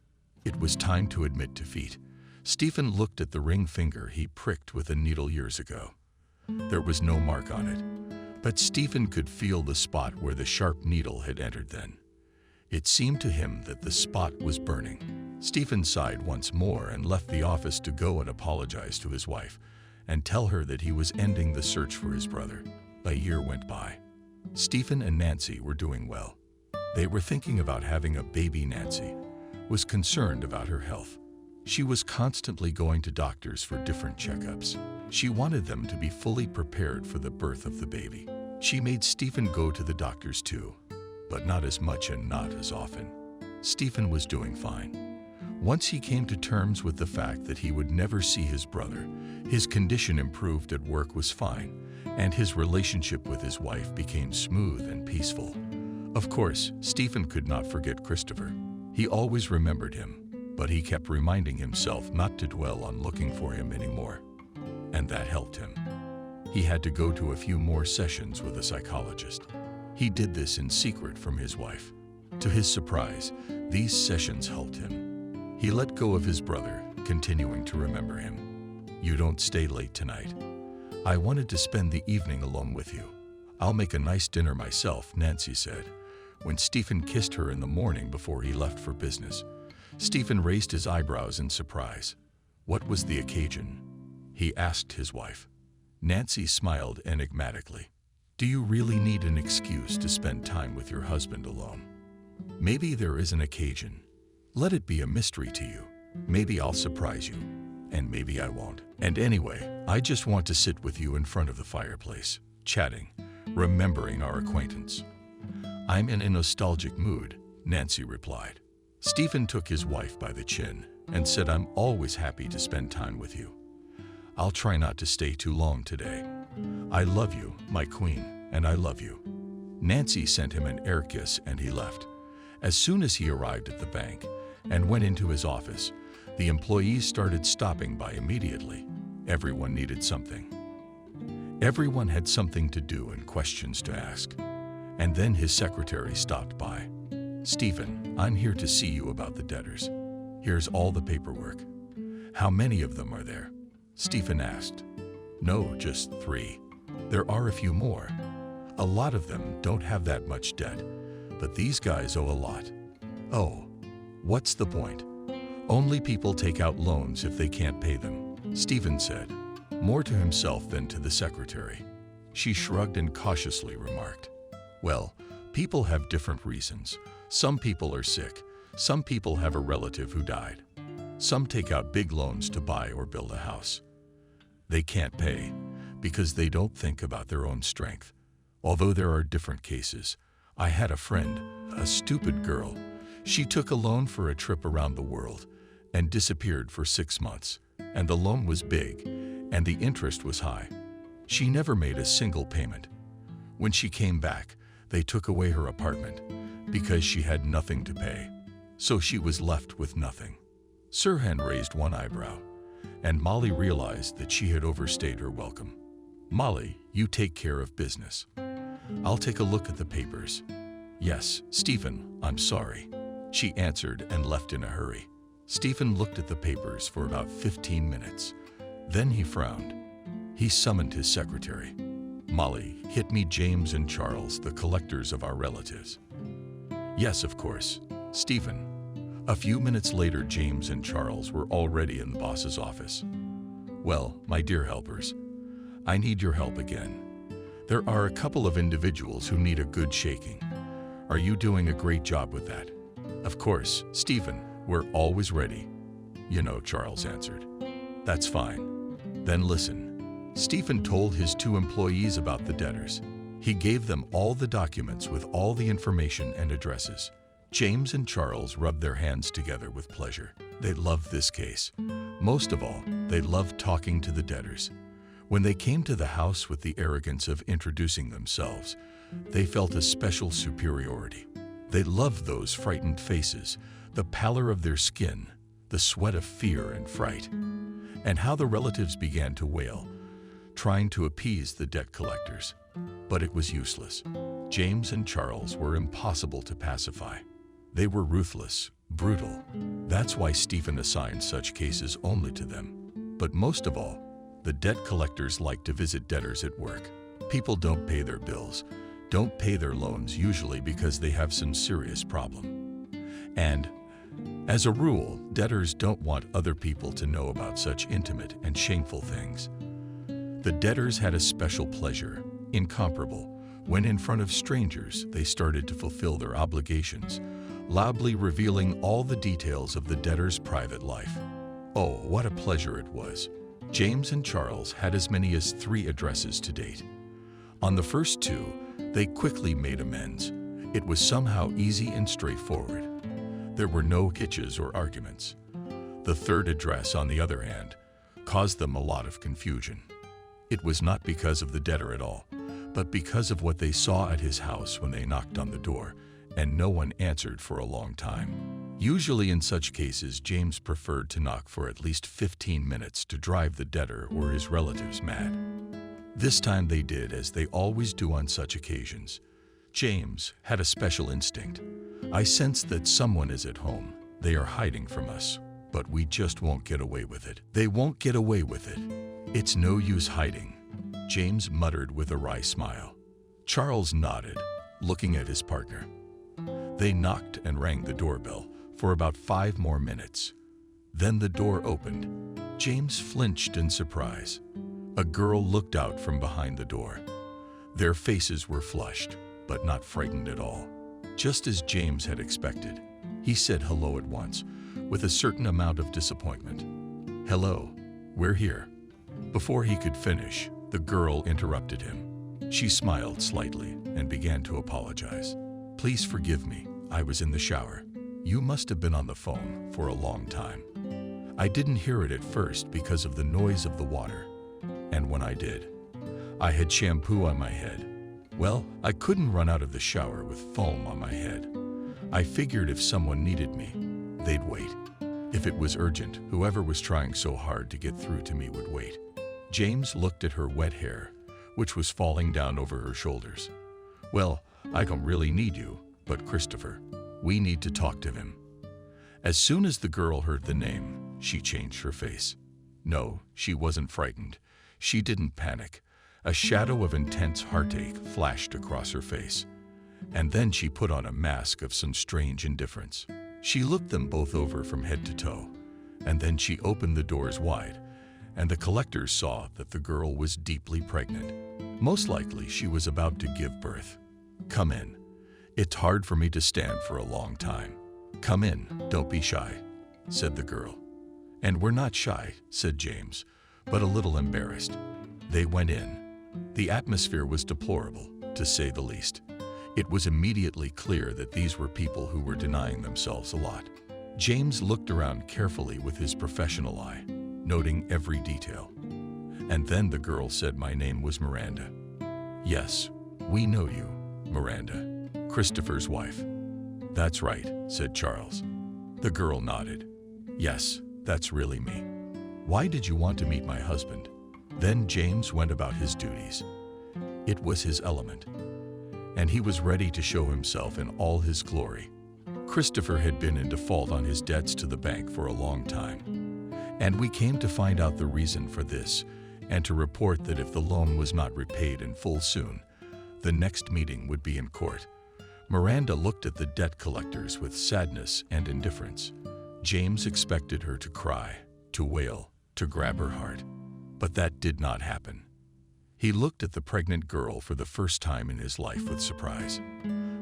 It was time to admit defeat. Stephen looked at the ring finger he pricked with a needle years ago. There was no mark on it, but Stephen could feel the spot where the sharp needle had entered then. It seemed to him that the spot was burning. Stephen sighed once more and left the office to go and apologize to his wife and tell her that he was ending the search for his brother. A year went by. Stephen and Nancy were doing well. They were thinking about having a baby. Nancy was concerned about her health. She was constantly going to doctors for different checkups. She wanted them to be fully prepared for the birth of the baby. She made Stephen go to the doctors too, but not as much and not as often. Stephen was doing fine. Once he came to terms with the fact that he would never see his brother, his condition improved at work was fine, and his relationship with his wife became smooth and peaceful. Of course, Stephen could not forget Christopher. He always remembered him, but he kept reminding himself not to dwell on looking for him anymore. And that helped him. He had to go to a few more sessions with a psychologist. He did this in secret from his wife. To his surprise, these sessions helped him. He let go of his brother, continuing to remember him. "You don't stay late tonight. I wanted to spend the evening alone with you. I'll make a nice dinner myself," Nancy said, when Stephen kissed her in the morning before he left for business. Stephen raised his eyebrows in surprise. What was the occasion? He asked his wife. Nancy smiled enigmatically. "Do you really need an excuse to spend time with your husband alone? Maybe there is an occasion. Let it be a mystery to you. Maybe I'll surprise you, and maybe I won't. And anyway, I just want to sit with you in front of the fireplace, chatting, remembering our acquaintance." "I'm in a nostalgic mood," Nancy replied. Stephen took his wife by the chin and said, "I'm always happy to spend time with you. I'll try not to stay too long today. I love you, my queen, and I love you." Nancy sent him an air kiss and he left. As soon as he arrived at the bank and went into his office, the employees started stopping by immediately. Everyone needed something. Everyone had something to do and questions to ask. And then his secretary stopped by. "Stephen, I'm here to see you about the debtors. Here's all the paperwork." "How many of them are there?" Stephen asked. "No, just 3. There are a few more. A lot of them don't have that much debt, but these guys owe a lot. Oh, what's the point? Only people take out loans if they can't pay them, Stephen said, more to himself than to the secretary. She shrugged and cautiously remarked, "Well, people have different reasons. Some people are sick. Some people have a relative who died. Some take out big loans to buy or build a house. They can't pay because they don't think about their own strength. Although there are different cases. I had a friend, a stupid girl. She took a loan for a trip around the world and disappeared for 6 months. And the loan was big, and the interest was high. She never made a single payment. When she came back, they took away her apartment because she had nothing to pay. So she was left with nothing." Sirhan raised one eyebrow, and Molly realized that she had overstayed her welcome. "Molly, you take care of business. I'll take a look at the papers." "Yes, Stephen, I'm sorry," she answered and left in a hurry. Stephen looked at the papers for about 15 minutes. Then he frowned. He summoned his secretary. "Molly, hit me James and Charles, the collectors of our relatives." "Yes, of course, Stephen." A few minutes later, James and Charles were already in the boss's office. "Well, my dear helpers, I need your help again. There are a couple of individuals who need a good shaking. Are you doing a great job with that?" "Of course, Stephen, we're always ready." "You know," Charles answered. "That's fine. Then listen." Stephen told his 2 employees about the debtors. He gave them all the documents with all the information and addresses. James and Charles rubbed their hands together with pleasure. They loved this case. Most of all, they loved talking to the debtors. When they came to the house with the arrogance of introducing themselves, they felt a special superiority. They loved those frightened faces, the pallor of their skin, the sweat of fear and fright, and how the relatives began to wail, trying to appease the debt collectors. But it was useless. James and Charles were impossible to pacify. They were ruthless, brutal. That's why Stephen assigned such cases only to them. But most of all, the debt collectors like to visit debtors at work. People don't pay their bills, don't pay their loans, usually because they have some serious problem. And, as a rule, debtors don't want other people to know about such intimate and shameful things. The debtors had a special pleasure, incomparable, when in front of strangers they started to fulfill their obligations, loudly revealing all the details of the debtor's private life. Oh, what a pleasure it was. James and Charles had as many as 3 addresses to date. On the first 2, they quickly made amends. It was somehow easy and straightforward. There were no hitches or arguments. The 3rd address, on the other hand, caused them a lot of confusion. It was not because of the debtor at all, but because of what they saw at his house when they knocked on the door, and no one answered for a long time. Usually in such cases, James preferred to knock for at least 15 minutes to drive the debtor or his relatives mad. This time they did as they always do on such occasions. James had a special instinct. "I sense that someone is at home. They are hiding from us, but we just won't get away with it. They won't get away with it. It's no use hiding," James muttered with a wry smile. Charles nodded, looking at his partner. They knocked and rang the doorbell for about 5 more minutes. Then the door opened. James flinched in surprise. A girl looked out from behind the door. Their faces were flushed, but not frightened at all. Just as James had expected, he said hello at once, with a certain amount of disappointment. "Hello, we're here." Before he could finish, the girl interrupted him. She smiled slightly and began to apologize. "Please forgive me, I was in the shower. You must have been on the phone for a long time. I didn't hear it at first because of the noise of the water. And when I did, I had shampoo on my head. Well, I couldn't run out of the shower with foam on my head. I figured if someone needed me, they'd wait. If it was urgent, whoever was trying so hard to get through to me would wait." James looked at her wet hair, which was falling down over her shoulders. "Well, I don't really need you, but Christopher, we need to talk to him." As soon as the girl heard the name, she changed her face. No, she wasn't frightened. She didn't panic. A shadow of intense heartache flashed across her face, and then she put on a mask of some strange indifference. She looked them both over from head to toe, and then she opened the doors wide, and the collectors saw that the girl was deeply pregnant. Most likely she was about to give birth. "Come in. It's hard for me to stand for a long time." "Come in, don't be shy," said the girl. "And we're not shy," said James, but a little embarrassed. They went in. The atmosphere was deplorable, to say the least. It was immediately clear that these were people who were denying themselves a lot. James looked around carefully with his professional eye, noting every detail. And then the girl said my name was Miranda. "Yes, we know you, Miranda, Christopher's wife." "That's right," said Charles. The girl nodded. "Yes, that's really me. Why did you want to meet my husband?" Then James went about his duties. It was his element, and he was ready to show himself in all his glory. Christopher had been in default on his debts to the bank for a long time, and we came to find out the reason for this and to report that if the loan was not repaid in full soon, the next meeting would be in court. Miranda looked at the debt collectors with sadness and indifference. James expected her to cry, to wail, to grab her heart. But that did not happen. He looked at the pregnant girl for the first time in his life with surprise.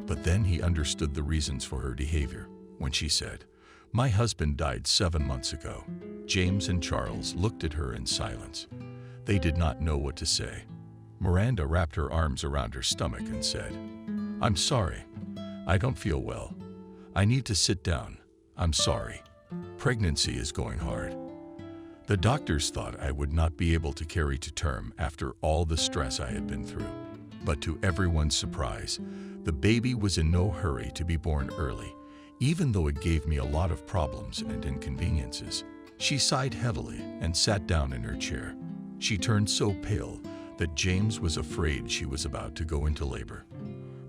But then he understood the reasons for her behavior when she said, "My husband died 7 months ago." James and Charles looked at her in silence. They did not know what to say. Miranda wrapped her arms around her stomach and said, "I'm sorry. I don't feel well. I need to sit down. I'm sorry. Pregnancy is going hard. The doctors thought I would not be able to carry to term after all the stress I had been through. But to everyone's surprise, the baby was in no hurry to be born early, even though it gave me a lot of problems and inconveniences." She sighed heavily and sat down in her chair. She turned so pale that James was afraid she was about to go into labor.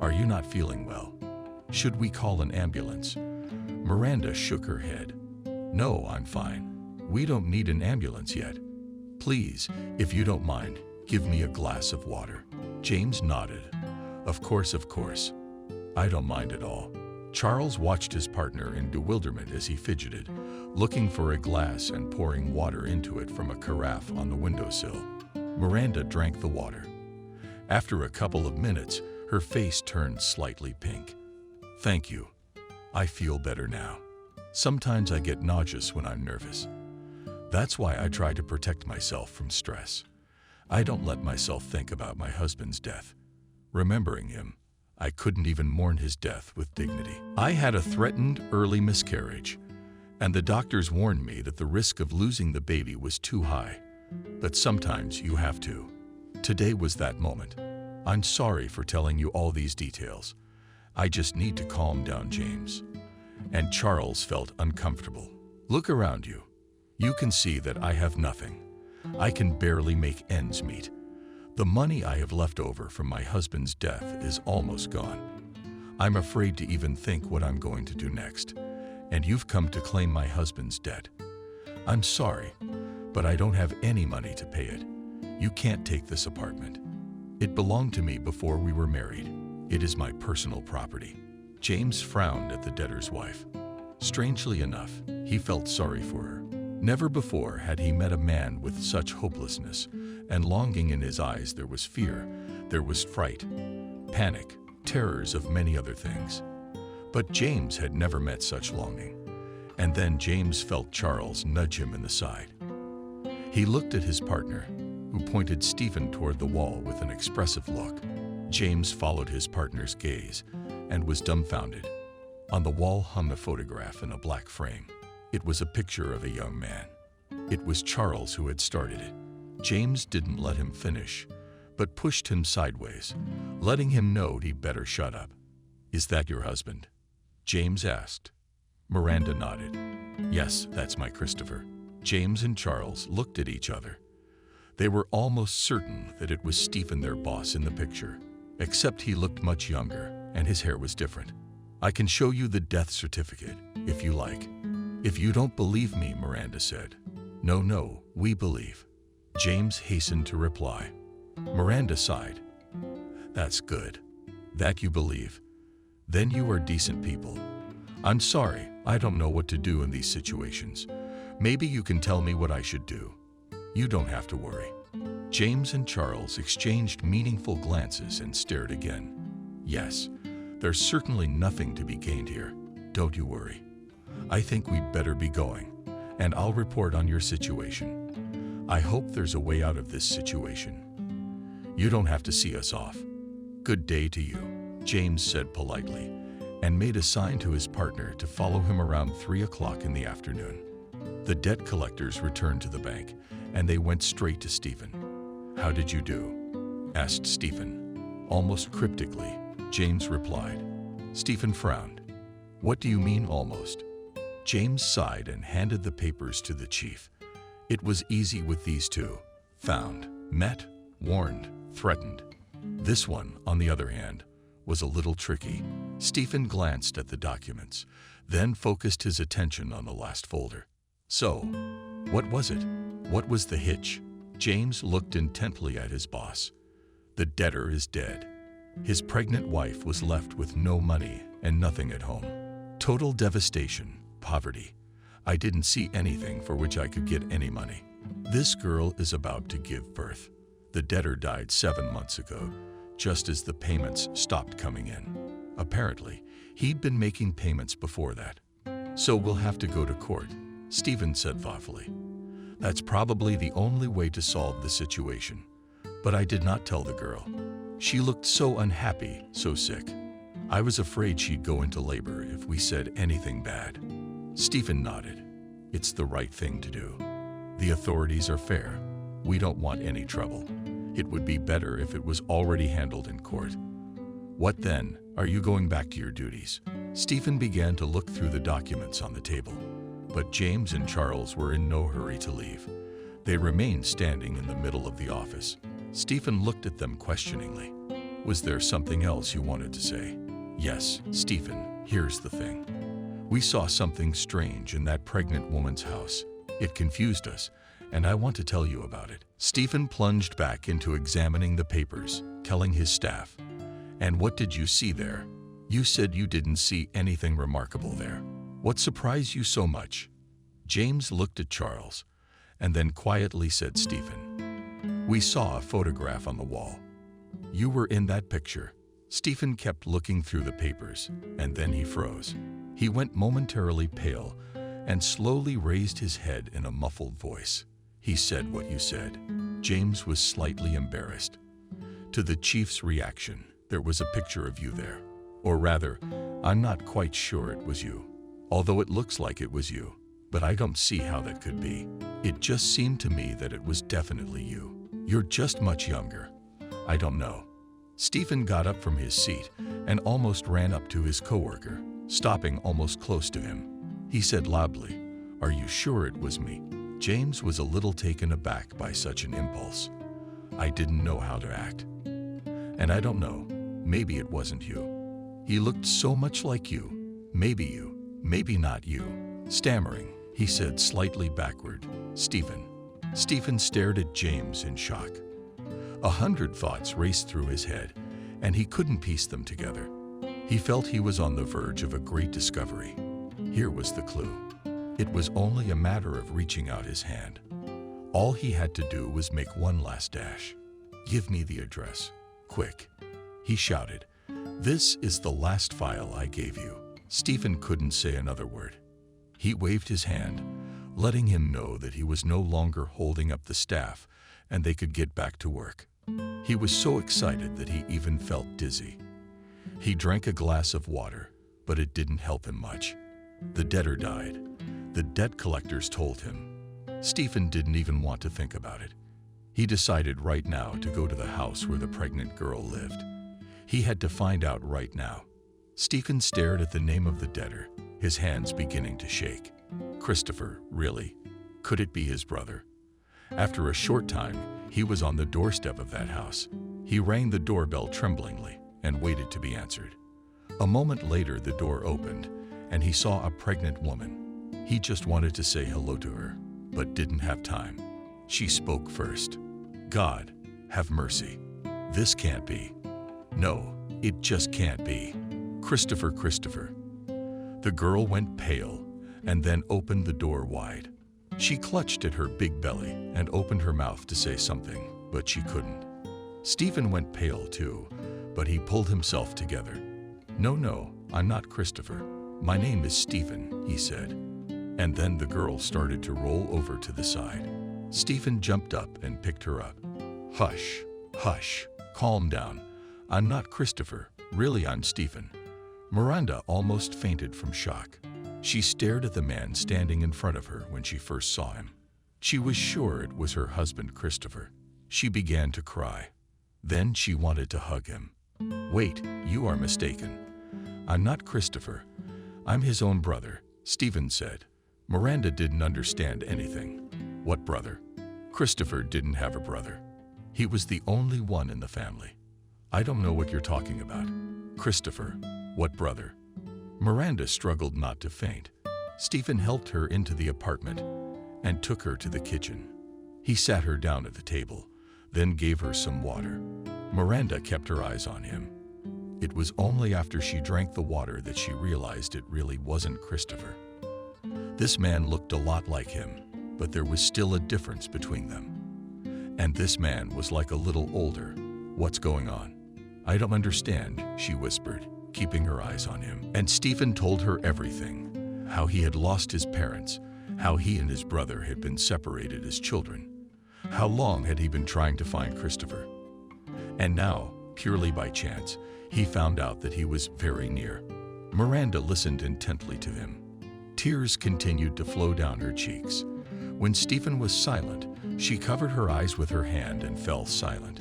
"Are you not feeling well? Should we call an ambulance?" Miranda shook her head. "No, I'm fine. We don't need an ambulance yet. Please, if you don't mind, give me a glass of water." James nodded. Of course. I don't mind at all." Charles watched his partner in bewilderment as he fidgeted, looking for a glass and pouring water into it from a carafe on the windowsill. Miranda drank the water. After a couple of minutes, her face turned slightly pink. "Thank you. I feel better now. Sometimes I get nauseous when I'm nervous. That's why I try to protect myself from stress. I don't let myself think about my husband's death. Remembering him, I couldn't even mourn his death with dignity. I had a threatened early miscarriage, and the doctors warned me that the risk of losing the baby was too high. But sometimes you have to. Today was that moment. I'm sorry for telling you all these details. I just need to calm down, James." And Charles felt uncomfortable. "Look around you. You can see that I have nothing. I can barely make ends meet. The money I have left over from my husband's death is almost gone. I'm afraid to even think what I'm going to do next. And you've come to claim my husband's debt. I'm sorry, but I don't have any money to pay it. You can't take this apartment. It belonged to me before we were married. It is my personal property." James frowned at the debtor's wife. Strangely enough, he felt sorry for her. Never before had he met a man with such hopelessness and longing in his eyes. There was fear, there was fright, panic, terrors of many other things. But James had never met such longing. And then James felt Charles nudge him in the side. He looked at his partner, who pointed Stephen toward the wall with an expressive look. James followed his partner's gaze and was dumbfounded. On the wall hung a photograph in a black frame. It was a picture of a young man. It was Charles who had started it. James didn't let him finish, but pushed him sideways, letting him know he'd better shut up. "Is that your husband?" James asked. Miranda nodded. "Yes, that's my Christopher." James and Charles looked at each other. They were almost certain that it was Stephen, their boss, in the picture, except he looked much younger and his hair was different. "I can show you the death certificate, if you like." "If you don't believe me," Miranda said. No, we believe." James hastened to reply. Miranda sighed. That's good. That you believe. Then you are decent people. I'm sorry, I don't know what to do in these situations. Maybe you can tell me what I should do. You don't have to worry. James and Charles exchanged meaningful glances and stared again. Yes, there's certainly nothing to be gained here. Don't you worry. I think we'd better be going, and I'll report on your situation. I hope there's a way out of this situation. You don't have to see us off. Good day to you, James said politely, and made a sign to his partner to follow him around 3 o'clock in the afternoon. The debt collectors returned to the bank, and they went straight to Stephen. How did you do? Asked Stephen. Almost cryptically, James replied. Stephen frowned. What do you mean almost? James sighed and handed the papers to the chief. It was easy with these two. Found, met, warned, threatened. This one, on the other hand, was a little tricky. Stephen glanced at the documents, then focused his attention on the last folder. So, what was it? What was the hitch? James looked intently at his boss. The debtor is dead. His pregnant wife was left with no money and nothing at home. Total devastation, poverty. I didn't see anything for which I could get any money. This girl is about to give birth. The debtor died 7 months ago, just as the payments stopped coming in. Apparently, he'd been making payments before that. So we'll have to go to court, Stephen said thoughtfully. That's probably the only way to solve the situation. But I did not tell the girl. She looked so unhappy, so sick. I was afraid she'd go into labor if we said anything bad. Stephen nodded. It's the right thing to do. The authorities are fair. We don't want any trouble. It would be better if it was already handled in court. What then? Are you going back to your duties? Stephen began to look through the documents on the table. But James and Charles were in no hurry to leave. They remained standing in the middle of the office. Stephen looked at them questioningly. Was there something else you wanted to say? Yes, Stephen, here's the thing. We saw something strange in that pregnant woman's house. It confused us, and I want to tell you about it. Stephen plunged back into examining the papers, telling his staff. And what did you see there? You said you didn't see anything remarkable there. What surprised you so much? James looked at Charles, and then quietly said, Stephen, we saw a photograph on the wall. You were in that picture. Stephen kept looking through the papers, and then he froze. He went momentarily pale and slowly raised his head in a muffled voice. He said what you said. James was slightly embarrassed. To the chief's reaction, there was a picture of you there. Or rather, I'm not quite sure it was you. Although it looks like it was you, but I don't see how that could be. It just seemed to me that it was definitely you. You're just much younger. I don't know. Stephen got up from his seat and almost ran up to his coworker, stopping almost close to him. He said loudly, Are you sure it was me? James was a little taken aback by such an impulse. I didn't know how to act. And I don't know, maybe it wasn't you. He looked so much like you. Maybe you, maybe not you. Stammering, he said slightly backward, Stephen. Stephen stared at James in shock. 100 thoughts raced through his head, and he couldn't piece them together. He felt he was on the verge of a great discovery. Here was the clue. It was only a matter of reaching out his hand. All he had to do was make one last dash. Give me the address. Quick. He shouted. This is the last file I gave you. Stephen couldn't say another word. He waved his hand, letting him know that he was no longer holding up the staff and they could get back to work. He was so excited that he even felt dizzy. He drank a glass of water, but it didn't help him much. The debtor died. The debt collectors told him. Stephen didn't even want to think about it. He decided right now to go to the house where the pregnant girl lived. He had to find out right now. Stephen stared at the name of the debtor, his hands beginning to shake. Christopher, really? Could it be his brother? After a short time, he was on the doorstep of that house. He rang the doorbell tremblingly and waited to be answered. A moment later, the door opened, and he saw a pregnant woman. He just wanted to say hello to her, but didn't have time. She spoke first. God, Have mercy. This can't be. No, it just can't be. Christopher, Christopher. The girl went pale and then opened the door wide. She clutched at her big belly and opened her mouth to say something, but she couldn't. Stephen went pale too, but he pulled himself together. No, no, I'm not Christopher. My name is Stephen, he said. And then the girl started to roll over to the side. Stephen jumped up and picked her up. Hush, hush, calm down. I'm not Christopher. Really, I'm Stephen. Miranda almost fainted from shock. She stared at the man standing in front of her when she first saw him. She was sure it was her husband, Christopher. She began to cry. Then she wanted to hug him. Wait, you are mistaken. I'm not Christopher. I'm his own brother, Stephen said. Miranda didn't understand anything. What brother? Christopher didn't have a brother. He was the only one in the family. I don't know what you're talking about. Christopher, what brother? Miranda struggled not to faint. Stephen helped her into the apartment and took her to the kitchen. He sat her down at the table, then gave her some water. Miranda kept her eyes on him. It was only after she drank the water that she realized it really wasn't Christopher. This man looked a lot like him, but there was still a difference between them. And this man was like a little older. What's going on? I don't understand, she whispered, keeping her eyes on him. And Stephen told her everything, how he had lost his parents, how he and his brother had been separated as children. How long had he been trying to find Christopher? And now, purely by chance, he found out that he was very near. Miranda listened intently to him. Tears continued to flow down her cheeks. When Stephen was silent, she covered her eyes with her hand and fell silent.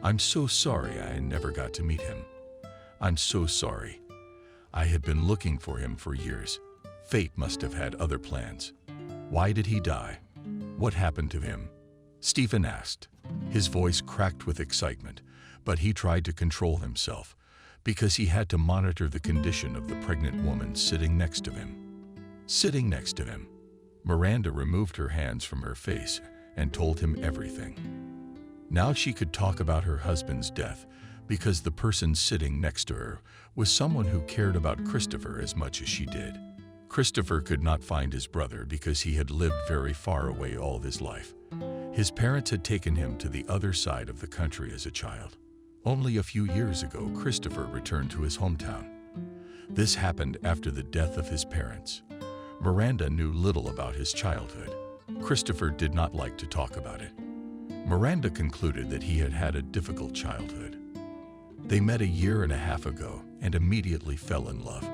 I'm so sorry I never got to meet him. I'm so sorry. I had been looking for him for years. Fate must have had other plans. Why did he die? What happened to him? Stephen asked. His voice cracked with excitement, but he tried to control himself because he had to monitor the condition of the pregnant woman sitting next to him. Sitting next to him. Miranda removed her hands from her face and told him everything. Now she could talk about her husband's death because the person sitting next to her was someone who cared about Christopher as much as she did. Christopher could not find his brother because he had lived very far away all his life. His parents had taken him to the other side of the country as a child. Only a few years ago, Christopher returned to his hometown. This happened after the death of his parents. Miranda knew little about his childhood. Christopher did not like to talk about it. Miranda concluded that he had had a difficult childhood. They met a year and a half ago and immediately fell in love.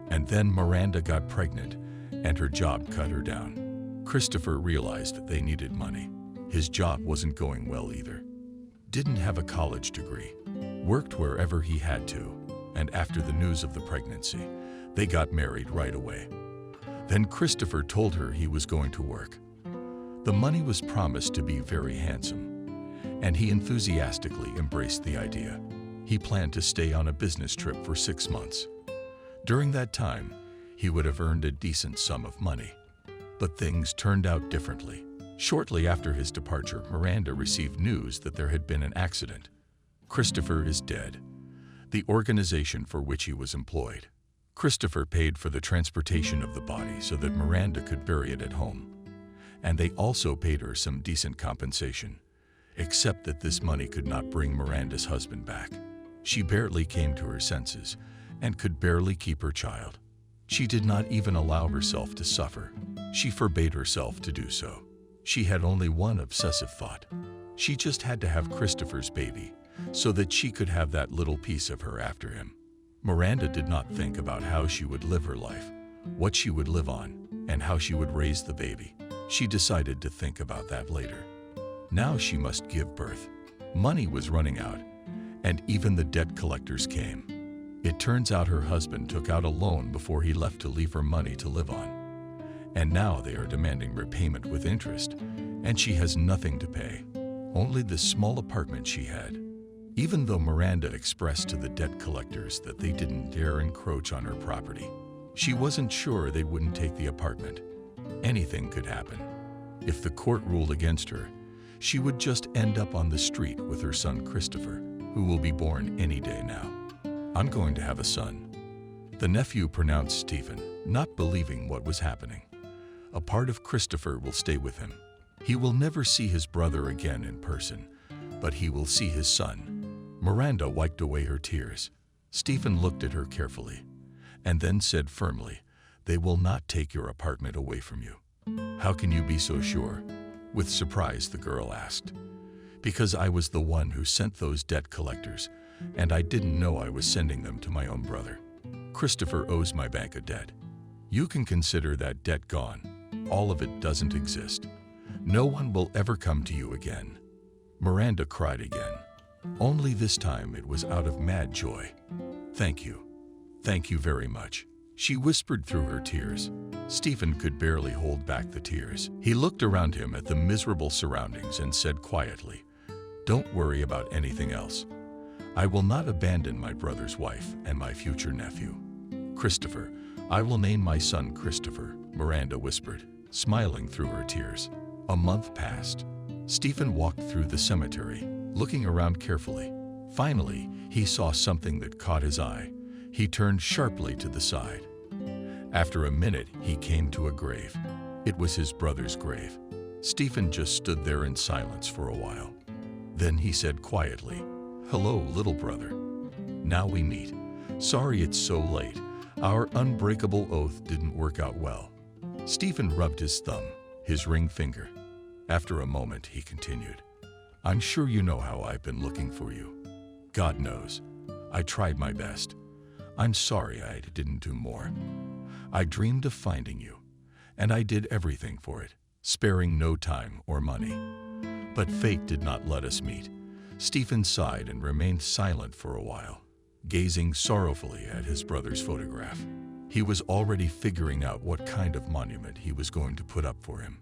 And then Miranda got pregnant and her job cut her down. Christopher realized that they needed money. His job wasn't going well either. Didn't have a college degree. Worked wherever he had to. And after the news of the pregnancy, they got married right away. Then Christopher told her he was going to work. The money was promised to be very handsome, and he enthusiastically embraced the idea. He planned to stay on a business trip for 6 months. During that time, he would have earned a decent sum of money. But things turned out differently. Shortly after his departure, Miranda received news that there had been an accident. Christopher is dead. The organization for which he was employed. Christopher paid for the transportation of the body so that Miranda could bury it at home. And they also paid her some decent compensation, except that this money could not bring Miranda's husband back. She barely came to her senses and could barely keep her child. She did not even allow herself to suffer. She forbade herself to do so. She had only one obsessive thought. She just had to have Christopher's baby so that she could have that little piece of her after him. Miranda did not think about how she would live her life, what she would live on, and how she would raise the baby. She decided to think about that later. Now she must give birth. Money was running out, and even the debt collectors came. It turns out her husband took out a loan before he left to leave her money to live on. And now they are demanding repayment with interest, and she has nothing to pay, only this small apartment she had. Even though Miranda expressed to the debt collectors that they didn't dare encroach on her property, she wasn't sure they wouldn't take the apartment. Anything could happen. If the court ruled against her, She would just end up on the street with her son Christopher, who will be born any day now. I'm going to have a son. The nephew pronounced Stephen, not believing what was happening. A part of Christopher will stay with him. He will never see his brother again in person, but he will see his son. Miranda wiped away her tears. Stephen looked at her carefully, and then said firmly, "They will not take your apartment away from you." "How can you be so sure?" With surprise, the girl asked. "Because I was the one who sent those debt collectors, and I didn't know I was sending them to my own brother. Christopher owes my bank a debt. You can consider that debt gone. All of it doesn't exist. No one will ever come to you again." Miranda cried again. Only this time it was out of mad joy. "Thank you. Thank you very much," she whispered through her tears. Stephen could barely hold back the tears. He looked around him at the miserable surroundings and said quietly, "Don't worry about anything else. I will not abandon my brother's wife and my future nephew. Christopher, I will name my son Christopher," Miranda whispered, smiling through her tears. A month passed. Stephen walked through the cemetery, looking around carefully. Finally, he saw something that caught his eye. He turned sharply to the side. After a minute, he came to a grave. It was his brother's grave. Stephen just stood there in silence for a while. Then he said quietly, "Hello, little brother. Now we meet. Sorry it's so late. Our unbreakable oath didn't work out well." Stephen rubbed his thumb, his ring finger. After a moment, he continued, "I'm sure you know how I've been looking for you. God knows. I tried my best. I'm sorry I didn't do more. I dreamed of finding you, and I did everything for it, sparing no time or money. But fate did not let us meet." Stephen sighed and remained silent for a while, gazing sorrowfully at his brother's photograph. He was already figuring out what kind of monument he was going to put up for him.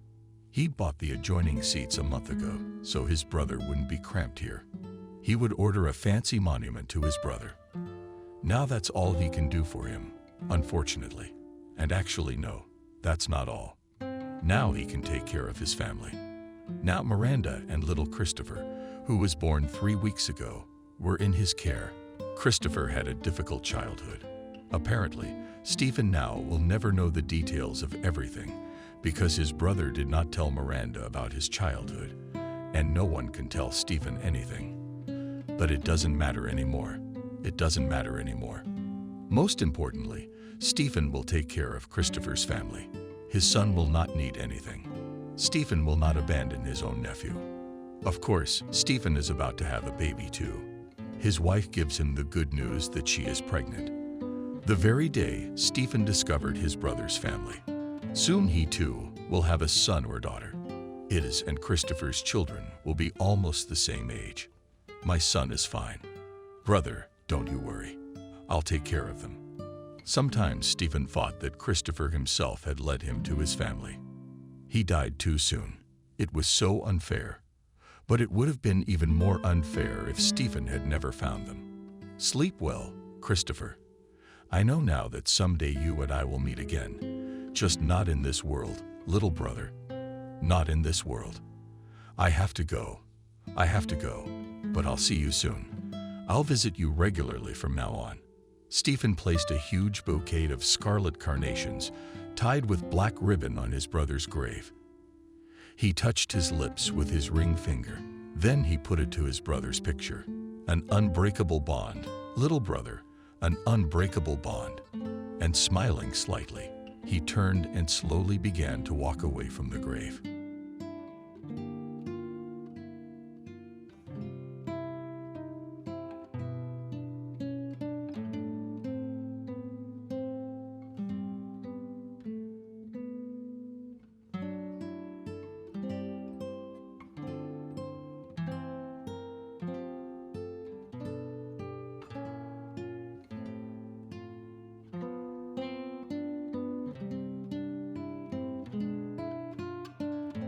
He'd bought the adjoining seats a month ago, so his brother wouldn't be cramped here. He would order a fancy monument to his brother. Now that's all he can do for him, unfortunately. And actually, no, that's not all. Now he can take care of his family. Now Miranda and little Christopher, who was born 3 weeks ago, were in his care. Christopher had a difficult childhood. Apparently, Stephen now will never know the details of everything because his brother did not tell Miranda about his childhood, and no one can tell Stephen anything. But it doesn't matter anymore. It doesn't matter anymore. Most importantly, Stephen will take care of Christopher's family. His son will not need anything. Stephen will not abandon his own nephew. Of course, Stephen is about to have a baby too. His wife gives him the good news that she is pregnant. The very day Stephen discovered his brother's family. Soon he too will have a son or daughter. His and Christopher's children will be almost the same age. "My son is fine. Brother, don't you worry. I'll take care of them." Sometimes Stephen thought that Christopher himself had led him to his family. He died too soon. It was so unfair. But it would have been even more unfair if Stephen had never found them. Sleep well, Christopher. I know now that someday you and I will meet again. Just not in this world, little brother. Not in this world. I have to go. I have to go. But I'll see you soon. I'll visit you regularly from now on. Stephen placed a huge bouquet of scarlet carnations tied with black ribbon on his brother's grave. He touched his lips with his ring finger. Then he put it to his brother's picture. An unbreakable bond, little brother, an unbreakable bond. And smiling slightly, he turned and slowly began to walk away from the grave.